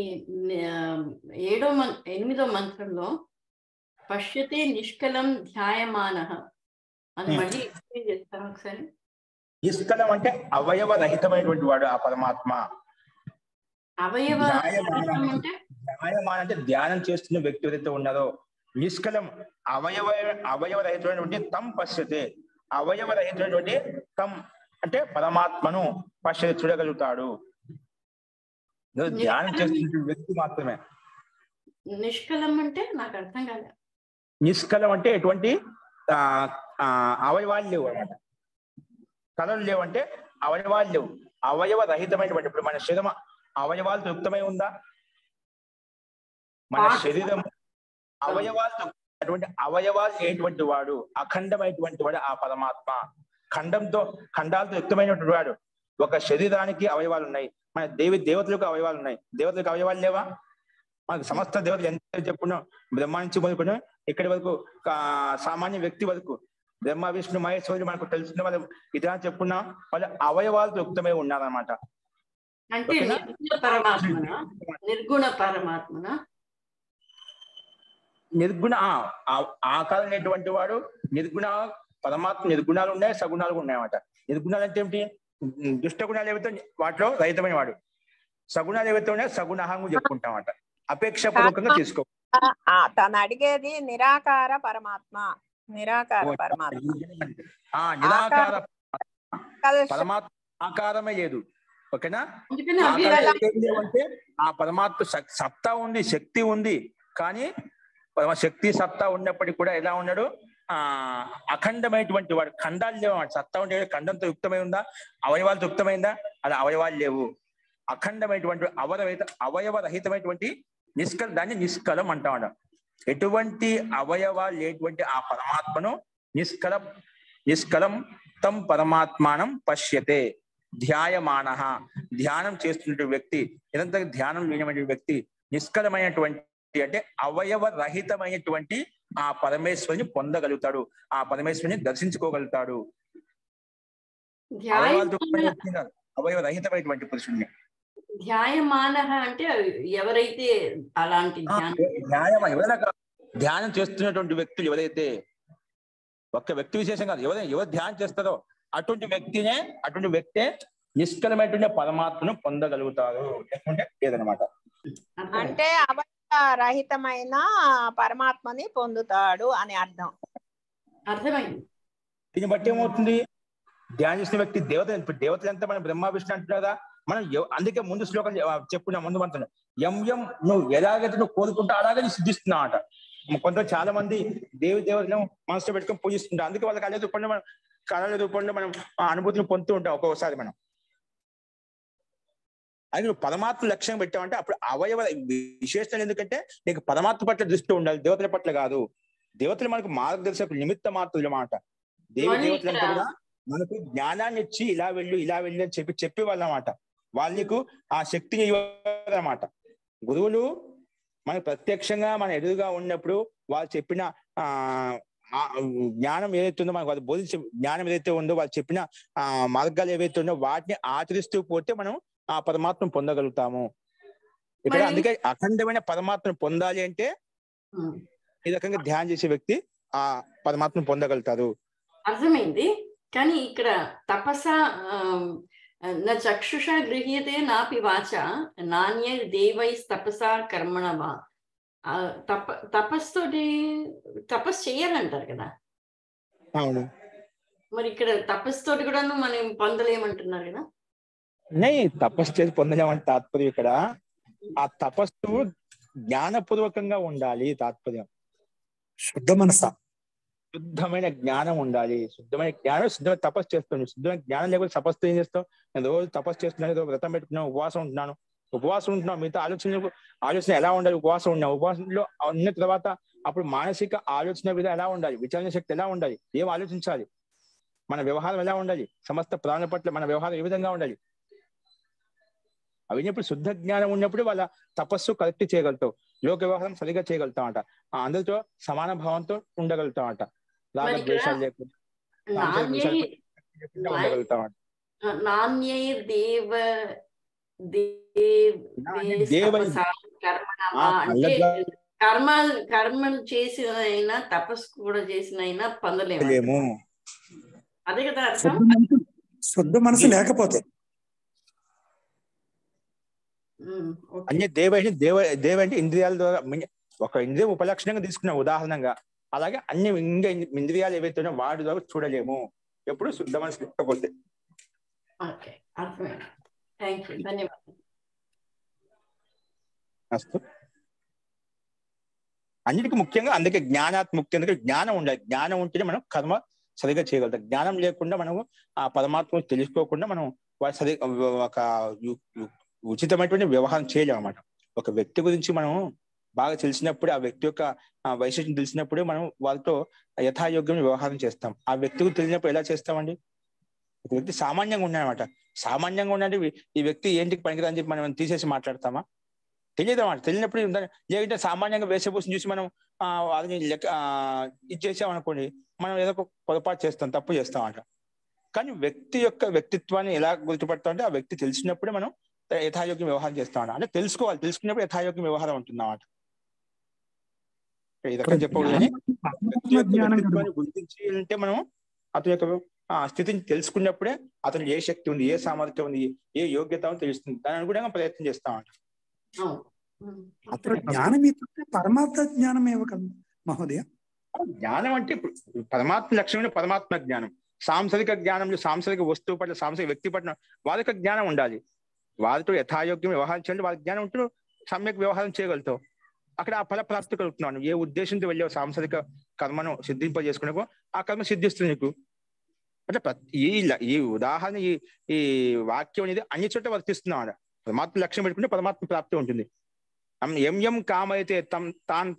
8వ మంత్రంలో పశ్యతే నిష్కలం ధ్యాయమానః అని మళ్ళీ ఎక్స్ప్లెయిన్ చేస్తారా ఒకసారి? నిష్కలం అంటే అవయవ రహితమైనటువంటి వాడు ఆ పరమాత్మ. ధ్యాయమాన అంటే ధ్యానం చేస్తున్న వ్యక్తి ఎవరైతే ఉన్నారో నిష్కలం అవయవ రహితమైనటువంటి తం పశ్యతే, అవయవ రహితమైనటువంటి తం అంటే పరమాత్మను పశ్యతే చూడగలుగుతాడు. ధ్యానం చేస్తున్న వ్యక్తి మాత్రమే. నిష్కలం అంటే నాకు అర్థం కాదు. నిష్కలం అంటే ఎటువంటి అవయవాలు లేవు అన్నమాట. కళలు లేవంటే అవయవాలు లేవు. అవయవ రహితమైనటువంటి, ఇప్పుడు మన శరీరం అవయవాలతో యుక్తమై ఉందా? మన శరీరం అవయవాలతో అటువంటి అవయవాలు లేనటువంటి వాడు, అఖండమైనటువంటి వాడు ఆ పరమాత్మ. ఖండాలతో యుక్తమైనటువంటి వాడు. ఒక శరీరానికి అవయవాలు ఉన్నాయి, మన దేవతలకు అవయవాలు ఉన్నాయి. దేవతలకు అవయవాలు లేవా? మనకు సమస్త దేవతలు ఎంత చెప్పుకున్నాం, బ్రహ్మ నుంచి మొదలుకున్నాం ఇక్కడి వరకు సామాన్య వ్యక్తి వరకు బ్రహ్మ విష్ణు మహేశ్వరుడు మనకు తెలుసుకున్న వాళ్ళు ఇదా చెప్పుకున్నాం. వాళ్ళు అవయవాలతో యుక్తమై ఉన్నారన్నమాట. నిర్గుణ ఆకారం అనేటువంటి వాడు నిర్గుణ పరమాత్మ. నిర్గుణాలు ఉన్నాయి, సగుణాలు ఉన్నాయన్నమాట. నిర్గుణాలు అంటే ఏమిటి? దుష్ట గుణాలు ఏవైతే వాటిలో రహితమైన వాడు. సగుణాలు ఏవైతే ఉన్నాయో సగుణాహంగా చెప్పుకుంటామట. అపేక్ష పూర్వకంగా తీసుకో. తను అడిగేది నిరాకార పరమాత్మ. నిరాకార పరమాత్మ ఆకారమే లేదు. ఓకేనా? అంటే ఆ పరమాత్మ సత్తా ఉంది, శక్తి ఉంది. కానీ శక్తి సత్తా ఉన్నప్పటికీ కూడా ఎలా ఉన్నాడు? అఖండమైనటువంటి వాడు. ఖండాలు లేవు. సత్తా ఉంటే ఖండంతో యుక్తమై ఉందా? అవయవాలతో యుక్తమైందా? అలా అవయవాలు లేవు. అఖండమైనటువంటి అవయవ రహితమైనటువంటి దాన్ని నిష్కలం అంటామట. ఎటువంటి అవయవాలు లేటువంటి ఆ పరమాత్మను నిష్కలం తం పరమాత్మానం పశ్యతే ధ్యాయమాన. ధ్యానం చేస్తున్న వ్యక్తి, నిరంతరం ధ్యానం లేనటువంటి వ్యక్తి నిష్కలమైనటువంటి అంటే అవయవ రహితమైనటువంటి ఆ పరమేశ్వరుని పొందగలుగుతాడు, ఆ పరమేశ్వరుని దర్శించుకోగలుగుతాడు. అవయవ రహితమైనటువంటి పురుషుడిని ధ్యాయమాన అంటే ఎవరైతే అలాంటి ధ్యానం చేస్తున్నటువంటి వ్యక్తులు ఎవరైతే, ఒక్క వ్యక్తి విశేషం కాదు, ఎవరు ధ్యానం చేస్తారో అటువంటి వ్యక్తే నిష్కలమైనటువంటి పరమాత్మను పొందగలుగుతారు. లేకుంటే లేదనమాట. అంటే అవయవ రహితమైన పరమాత్మని పొందుతాడు అని అర్థమైంది. దీన్ని బట్టి ఏమవుతుంది, ధ్యానం చేసిన వ్యక్తి ఇప్పుడు దేవతలు ఎంత మనం బ్రహ్మ విష్ణు అంటున్నారా, మనం అందుకే ముందు శ్లోకం చెప్పుకున్నా, ముందు మంత్రం నువ్వు ఎలాగైతే నువ్వు కోరుకుంటా అలాగే సిద్ధిస్తున్నావు అట. కొంత చాలా మంది దేవతలను మనసులో పెట్టుకొని పూజిస్తుంటాం, అందుకే వాళ్ళకి కళల రూపంలో మనం అనుభూతిని పొందుతూ ఉంటాం. ఒక్కొక్కసారి మనం అది నువ్వు పరమాత్మ లక్ష్యం పెట్టావంటే అప్పుడు అవయవ విశేషం. ఎందుకంటే నీకు పరమాత్మ పట్ల దృష్టి ఉండాలి, దేవతల పట్ల కాదు. దేవతలు మనకు మార్గదర్శకులు, నిమిత్త మాత్రులు అన్నమాట. దేవతలంతా కూడా మనకు జ్ఞానాన్ని ఇచ్చి ఇలా వెళ్ళు అని చెప్పి వాళ్ళు అన్నమాట. వాళ్ళు నీకు ఆ శక్తిని ఇవ్వాలన్నమాట. గురువులు మనకు ప్రత్యక్షంగా మన ఎదురుగా ఉన్నప్పుడు వాళ్ళు చెప్పిన జ్ఞానం ఏదైతే ఉందో, మనకు వాళ్ళు బోధించే జ్ఞానం ఏదైతే ఉందో, వాళ్ళు చెప్పిన మార్గాలు ఏవైతే ఉందో వాటిని ఆచరిస్తూ పోతే మనం ఆ పరమాత్మను పొందగలుగుతాము. ఇక్కడ అందుకే అఖండమైన పరమాత్మను పొందాలి అంటే ఈ రకంగా ధ్యానం చేసే వ్యక్తి ఆ పరమాత్మను పొందగలుగుతారు. అర్థమైంది. కానీ ఇక్కడ తపస్స నా చక్షుష గృహ్యతే నాపి వాచ నాణ్య దేవైస్తపసా కర్మణవా. తపస్సుతోటి తపస్సు చేయాలంటారు కదా. అవును, మరి ఇక్కడ తపస్సుతోటి కూడా మనం పొందలేమంటున్నారు కదా. తపస్సు చేసి పొందలేమంటే తాత్పర్యం ఇక్కడ ఆ తపస్సు జ్ఞానపూర్వకంగా ఉండాలి. తాత్పర్యం శుద్ధమైన జ్ఞానం ఉండాలి. శుద్ధమైన తపస్సు చేస్తాను. శుద్ధమైన జ్ఞానం లేకపోతే తపస్సు ఏం చేస్తావు? నేను రోజు తపస్సు చేస్తున్నాను, ఏదో వ్రతం పెట్టుకున్నాను, ఉపవాసం ఉంటున్నాను. మిగతా ఆలోచన ఎలా ఉండాలి? ఉపవాసంలో ఉన్న తర్వాత అప్పుడు మానసిక ఆలోచన విధానం ఎలా ఉండాలి? విచారణ శక్తి ఎలా ఉండాలి? ఏం ఆలోచించాలి? మన వ్యవహారం ఎలా ఉండాలి? సమస్త ప్రాణుల పట్ల మన వ్యవహారం ఏ విధంగా ఉండాలి? అవినప్పుడు శుద్ధ జ్ఞానం ఉన్నప్పుడు వాళ్ళ తపస్సు కరెక్ట్ చేయగలుగుతావు, లోక వ్యవహారం సరిగా చేయగలుగుతామంట, అందరితో సమాన భావంతో ఉండగలుగుతామంట, రాగద్వేషాలు లేకుండా ఉండగలుగుతామంట. కర్మలు చేసిన తపస్సు కూడా చేసిన పొందలేము. అదే కదా అర్థం. శుద్ధ మనసు లేకపోతే అన్ని దేవ అంటే ఇంద్రియాల ద్వారా ఒక ఇంద్రియం ఉపలక్షణంగా తీసుకున్న ఉదాహరణంగా, అలాగే అన్ని ఇంద్రియాలు ఏవైతే ఉన్నాయో వాటి ద్వారా చూడలేము ఎప్పుడు శుద్ధ మనసు లేకపోతే. అన్నిటికీ ముఖ్యంగా అందుకే జ్ఞానాత్ముక్తి, అందుకే జ్ఞానం ఉండాలి. జ్ఞానం ఉంటేనే మనం కర్మ సరిగా చేయగలుగుతాం. జ్ఞానం లేకుండా మనము ఆ పరమాత్మను తెలుసుకోకుండా మనం ఒక ఉచితమైనటువంటి వ్యవహారం చేయలేము అన్నమాట. ఒక వ్యక్తి గురించి మనం బాగా తెలిసినప్పుడు, ఆ వ్యక్తి యొక్క వైశిష్ట్యం తెలిసినప్పుడు మనం వాళ్ళతో యథాయోగ్యం వ్యవహారం చేస్తాం. ఆ వ్యక్తి గురించి తెలిసినప్పుడు ఎలా చేస్తామండి? ఒక వ్యక్తి సామాన్యంగా ఉన్నాయన్నమాట. సామాన్యంగా ఉన్నట్టు ఈ వ్యక్తి ఏంటికి పనికిరాని చెప్పి మనం తీసేసి మాట్లాడతామా? తెలియదు అన్నమాట. తెలియనప్పుడు లేదంటే సామాన్యంగా వేషభూషం చూసి మనం వాళ్ళని ఇది చేసామనుకోండి, మనం ఏదో ఒక పొరపాటు చేస్తాం, తప్పు చేస్తాం అంట. కానీ వ్యక్తి యొక్క వ్యక్తిత్వాన్ని ఎలా గుర్తుపడతామంటే ఆ వ్యక్తి తెలిసినప్పుడే మనం యథాయోగ్యం వ్యవహారం చేస్తాం అంటే తెలుసుకోవాలి. తెలుసుకున్నప్పుడు యథాయోగ్యం వ్యవహారం ఉంటుందన్నమాట. ఈ రకంగా చెప్పకూడదని గుర్తించి అంటే మనం అతని యొక్క స్థితిని తెలుసుకున్నప్పుడే అతను ఏ శక్తి ఉంది, ఏ సామర్థ్యం ఉంది, ఏ యోగ్యత ఉంది తెలుస్తుంది. దాని అనుగుణంగా ప్రయత్నం చేస్తామంట. అప్పుడు జ్ఞానం పరమాత్మ జ్ఞానం కదా మహోదయ. జ్ఞానం అంటే పరమాత్మ లక్ష్యమైన పరమాత్మ జ్ఞానం. సాంసారిక జ్ఞానంలో సాంసారిక వస్తువు పట్ల, సాంసారిక వ్యక్తి పట్ల వాళ్ళకి జ్ఞానం ఉండాలి. వాళ్ళతో యథాయోగ్యం వ్యవహారం చేయాలి. వాళ్ళ జ్ఞానం ఉంటూ సమ్యక్ వ్యవహారం చేయగలుగుతావు. అక్కడ ఆ ఫల ప్రాప్తి కలుగుతున్నాను. ఏ ఉద్దేశంతో వెళ్ళావు సాంసారిక కర్మను సిద్ధింపజేసుకున్నావు, ఆ కర్మ సిద్ధిస్తుంది నీకు. అంటే ఈ ఉదాహరణ, ఈ వాక్యం అనేది అన్ని చోట్ల వర్తిస్తున్నాడు. పరమాత్మ లక్ష్యం పెట్టుకుంటే పరమాత్మ ప్రాప్తి ఉంటుంది. ఎం కామైతే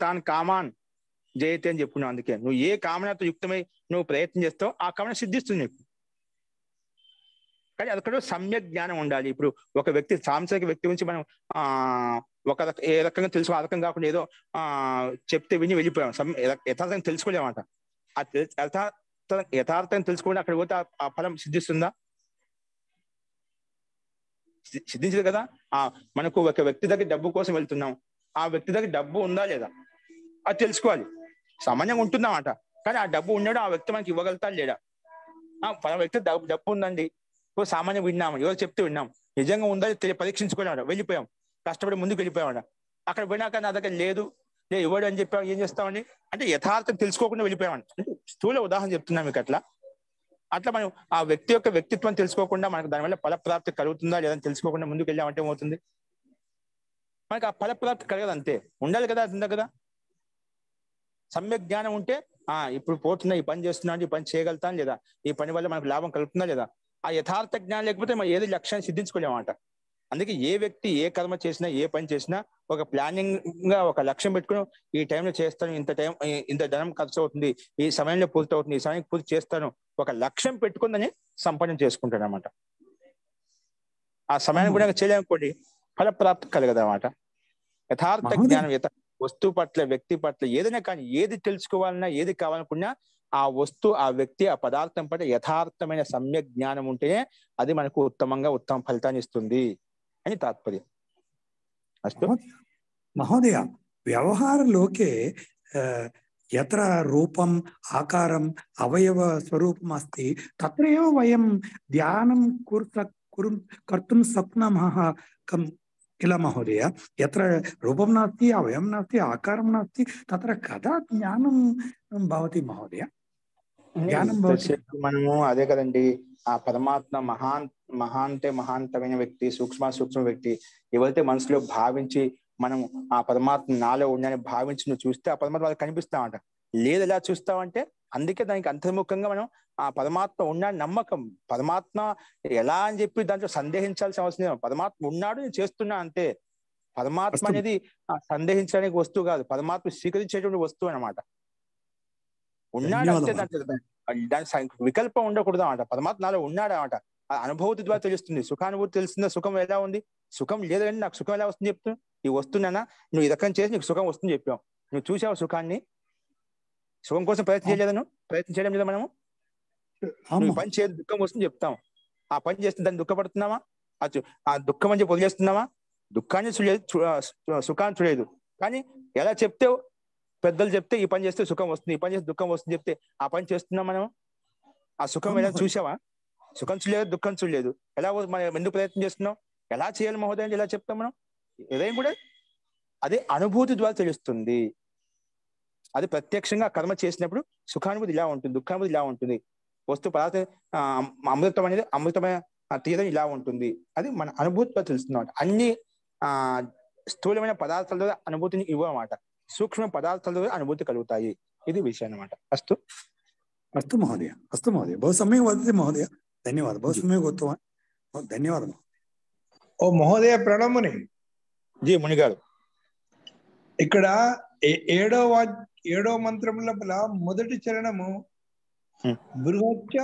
తాన్ కామాన్ జయతే అని చెప్పుకున్నావు. అందుకే నువ్వు ఏ కామనతో యుక్తమై నువ్వు ప్రయత్నం చేస్తావు ఆ కామన సిద్ధిస్తుంది నీకు. కానీ అదొక సమ్యక్ జ్ఞానం ఉండాలి. ఇప్పుడు ఒక వ్యక్తి సాంసారిక వ్యక్తి గురించి మనం ఏ రకంగా తెలుసుకో, ఆ రకం కాకుండా ఏదో చెప్తే విని వెళ్ళిపోయాం. యథార్థంగా తెలుసుకోలేమాట. ఆ యథార్థంగా తెలుసుకోండి అక్కడ పోతే ఆ ఫలం సిద్ధిస్తుందా? సిద్ధించదు కదా. మనకు ఒక వ్యక్తి దగ్గర డబ్బు కోసం వెళ్తున్నాం, ఆ వ్యక్తి దగ్గర డబ్బు ఉందా లేదా అది తెలుసుకోవాలి. సామాన్యంగా ఉంటుందన్నమాట. కానీ ఆ డబ్బు ఉన్నాడు ఆ వ్యక్తి మనకి ఇవ్వగలుగుతాడు లేడా? పలానా వ్యక్తి డబ్బు ఉందండి, ఇప్పుడు సామాన్యం విన్నాము, ఎవరు చెప్తే విన్నాం, నిజంగా ఉందా పరీక్షించుకున్నాడు, వెళ్ళిపోయాం, కష్టపడి ముందుకు వెళ్ళిపోయాడు. అక్కడ పోయినాక నా దగ్గర లేదు ఇవ్వడు అని చెప్పాము, ఏం చేస్తామండి అంటే యథార్థం తెలుసుకోకుండా వెళ్ళిపోయామండి. అంటే స్థూల ఉదాహరణ చెప్తున్నాం మీకు. అట్లా మనం ఆ వ్యక్తి యొక్క వ్యక్తిత్వం తెలుసుకోకుండా మనకు దానివల్ల ఫలప్రాప్తి కలుగుతుందా లేదని తెలుసుకోకుండా ముందుకు వెళ్ళామంటే ఏమవుతుంది? మనకి ఆ ఫలప్రాప్తి కలగదు. అంతే ఉండాలి కదా, అది ఉందా కదా. సమ్యక్ జ్ఞానం ఉంటే ఇప్పుడు పోతున్నా, ఈ పని చేస్తున్నా, ఈ పని చేయగలుగుతాను లేదా, ఈ పని వల్ల మనకు లాభం కలుగుతుందా లేదా. ఆ యథార్థ జ్ఞానం లేకపోతే మనం ఏది లక్ష్యాన్ని సిద్ధించుకోలేమాట. అందుకే ఏ వ్యక్తి ఏ కర్మ చేసినా ఏ పని చేసినా ఒక ప్లానింగ్ గా ఒక లక్ష్యం పెట్టుకుని ఈ టైంలో చేస్తాను, ఇంత ధనం ఖర్చు అవుతుంది, ఈ సమయంలో పూర్తి అవుతుంది, ఈ సమయానికి పూర్తి చేస్తాను, ఒక లక్ష్యం పెట్టుకుందని సంపన్నం చేసుకుంటాడు అనమాట. ఆ సమయానికి కూడా చేయలేనుకోండి ఫలప్రాప్తి కలగదు అన్నమాట. యథార్థ జ్ఞానం వస్తువు పట్ల వ్యక్తి పట్ల ఏదైనా కానీ ఏది తెలుసుకోవాలన్నా ఏది కావాలనుకున్నా ఆ వస్తువు ఆ వ్యక్తి ఆ పదార్థం పట్ల యథార్థమైన సమ్యక్ జ్ఞానం ఉంటేనే అది మనకు ఉత్తమ ఫలితాన్ని ఇస్తుంది అని తాత్పర్యం. అస్తు మహోదయ, వ్యవహారలోకే యత్ర రూపం ఆకారం అవయవ స్వరూపం అస్తి తత్రైవ వయం ధ్యానం కర్తుం శక్నుమః కిల మహోదయ. యత్ర రూపం నాస్తి అవయం నాస్తి ఆకారం నాస్తి తత్ర కదా జ్ఞానం భవతి మహోదయ. జ్ఞానం భవతి. మనము అదే కదండి, ఆ పరమాత్మ మహాంతే మహాంతమైన వ్యక్తి, సూక్ష్మ వ్యక్తి ఎవరైతే మనసులో భావించి మనం ఆ పరమాత్మ నాలో ఉండని భావించి నువ్వు చూస్తే ఆ పరమాత్మ వాళ్ళకి కనిపిస్తామంట. లేదు ఎలా చూస్తావంటే అందుకే దానికి అంతర్ముఖంగా మనం ఆ పరమాత్మ ఉన్నాడు నమ్మకం. పరమాత్మ ఎలా అని చెప్పి దాంట్లో సందేహించాల్సిన అవసరం లేదు. పరమాత్మ ఉన్నాడు, నేను చేస్తున్నా అంతే. పరమాత్మ అనేది సందేహించడానికి వస్తువు కాదు, పరమాత్మ స్వీకరించేటువంటి వస్తువు అన్నమాట. ఉన్నాడు అంతే, దాని వికల్పం ఉండకూడదు అన్నమాట. పరమాత్మ నాలో ఉన్నాడు అన్నమాట. అనుభూతి ద్వారా తెలుస్తుంది. సుఖానుభూతి తెలుస్తుందా? సుఖం ఎలా ఉంది? సుఖం లేదండి, నాకు సుఖం ఎలా వస్తుంది చెప్తూ, ఈ వస్తున్నానా నువ్వు ఈ రకం చేసి నీకు సుఖం వస్తుంది చెప్పావు. నువ్వు చూసావు సుఖాన్ని? సుఖం కోసం ప్రయత్నం చేయలేదా? నువ్వు ప్రయత్నం చేయడం లేదా? మనము నువ్వు పని చేయదు దుఃఖం వస్తుంది చెప్తాం, ఆ పని చేస్తే దాన్ని దుఃఖపడుతున్నావా? ఆ దుఃఖం అని చెప్పి వదిలేస్తున్నావా? దుఃఖాన్ని చూడలేదు, సుఖాన్ని చూడలేదు. కానీ ఎలా చెప్తే పెద్దలు చెప్తే ఈ పని చేస్తే సుఖం వస్తుంది, ఈ పని చేస్తే దుఃఖం వస్తుంది చెప్తే ఆ పని చేస్తున్నాం మనం. ఆ సుఖం ఎలా చూసావా? సుఖం చూడలేదు, దుఃఖం చూడలేదు. ఎలా మనం ఎందుకు ప్రయత్నం చేస్తున్నాం? ఎలా చేయాలి మహోదయం ఎలా చెప్తాం మనం? ఏదైనా కూడా అదే అనుభూతి ద్వారా తెలుస్తుంది. అది ప్రత్యక్షంగా కర్మ చేసినప్పుడు సుఖానుభూతి ఇలా ఉంటుంది, దుఃఖానుభూతి ఇలా ఉంటుంది. వస్తు పదార్థం అమృతం అనేది అమృతమైన తీరం ఇలా ఉంటుంది. అది మన అనుభూతితో తెలుస్తుంది. అన్ని స్థూలమైన పదార్థాల ద్వారా అనుభూతిని ఇవ్వమాట, సూక్ష్మ పదార్థాల ద్వారా అనుభూతి కలుగుతాయి. ఇది విషయం అన్నమాట. అస్తు అస్తు మహోదయ, అస్తు మహోదయ, బహు సమ్యక్ వదతి మహోదయ. ధన్యవాద, బహు సమ్యక్ ఉత్తమ, ధన్యవాదం. ఓ మహోదయ ప్రణముని. జీ ముని గారు, ఇక్కడ ఏడో మంత్రం లోపల మొదటి చరణము బృహచ్చ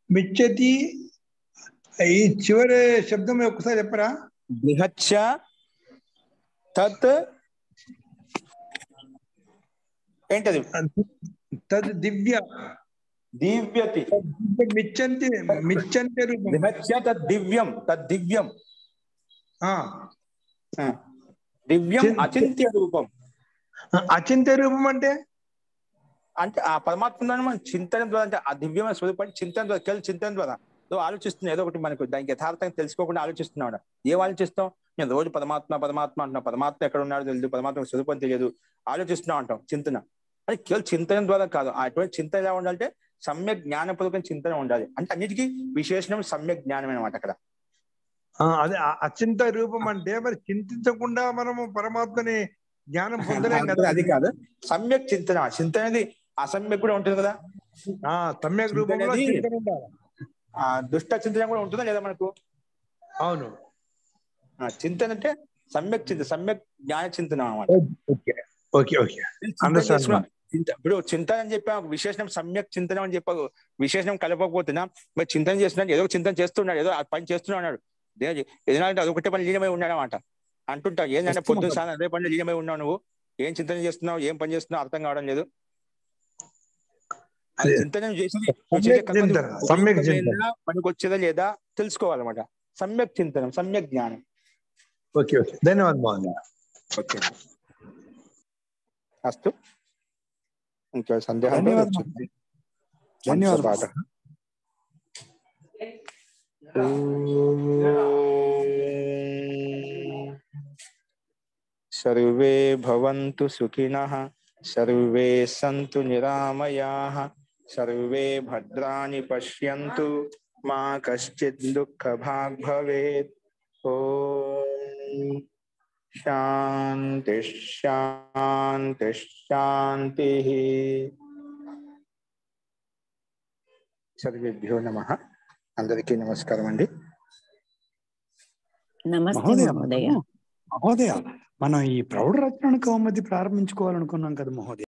మిచ్చతి, ఈ చివరి శబ్దం ఒక్కసారి చెప్పరా? బృహచ్చ తత్ ఏంటది? తద్ దివ్యతి మిచ్చంతి రూపం. దివ్యం, తద్దివ్యం, దివ్యం అచింత్య రూపం. అచింత్య రూపం అంటే ఆ పరమాత్మ మనం చింతన ద్వారా, అంటే ఆ దివ్యమైన స్వరూపాన్ని చింతన ద్వారా, కేవలం చింతన ద్వారా ఆలోచిస్తున్నాం. ఏదో ఒకటి మనకు దానికి యథార్థంగా తెలుసుకోకుండా ఆలోచిస్తున్నాడు. ఏం ఆలోచిస్తాం? నేను రోజు పరమాత్మ అంటున్నా, పరమాత్మ ఎక్కడ ఉన్నాడో తెలియదు, పరమాత్మ స్వరూపం తెలియదు, ఆలోచిస్తున్నాం అంటాం. చింతన అది కేవలం చింతన ద్వారా కాదు. అటువంటి చింతన ఎలా ఉండాలంటే సమ్యక్ జ్ఞానపూర్వకం చింతన ఉండాలి. అంటే అన్నిటికీ విశేషణం సమ్యక్ జ్ఞానం అనమాట. అక్కడ అదే అచింత రూపం అంటే మరి చింతించకుండా మనము పరమాత్మని జ్ఞానం పొందలేం కదా. అది కాదు సమ్యక్ చింతన. చింతన అనేది అసమ్యక్ కూడా ఉంటుంది కదా. సమ్యక్ రూపంలో చింతన ఉండాలి. దుష్ట చింతన కూడా ఉంటుందా లేదా మనకు? అవును. చింతన అంటే సమ్యక్ సమ్యక్ జ్ఞాన చింతన అన్నమాట. Okay okay okay understand. ఇప్పుడు చింతన అని చెప్పా, విశేషణం సమ్యక్ చింతనం అని చెప్పావు, విశేషణం కలపకపోతున్నా మరి చింతన చేస్తున్నాడు, ఏదో చింతన చేస్తున్నాడు, ఏదో పని చేస్తున్నాడు, ఏదైనా అదొకటే పని లీనమై ఉన్నాడు అన్నమాట అంటుంటావు. ఏంటంటే పొద్దున్న సాయంత్రం అదే పని లీనమై ఉన్నావు, నువ్వు ఏం చింతన చేస్తున్నావు, ఏం పని చేస్తున్నావు అర్థం కావడం లేదు. అది చింతన చేసి పనికి వచ్చేదా లేదా తెలుసుకోవాలన్నమాట. సమ్యక్ చింతనం, సమ్యక్ జ్ఞానం. ఓకే ఓకే, ధన్యవాదాలు మహోదయ. ఓకే అస్తు. ఇంకా సందేహం? ధన్యవాదాలు. సర్వే భవంతు సుఖినః, సర్వే సంతు నిరామయాః, సర్వే భద్రాణి పశ్యంతు, మా కశ్చిత్ దుఃఖభాగ్ భవేత్. ఓం శాంతి శాంతి శాంతి. సర్వేభ్యో నమః. అందరికీ నమస్కారం అండి. మహోదయ మనం ఈ ప్రౌఢ రచన కౌముది ప్రారంభించుకోవాలనుకున్నాం కదా మహోదయ.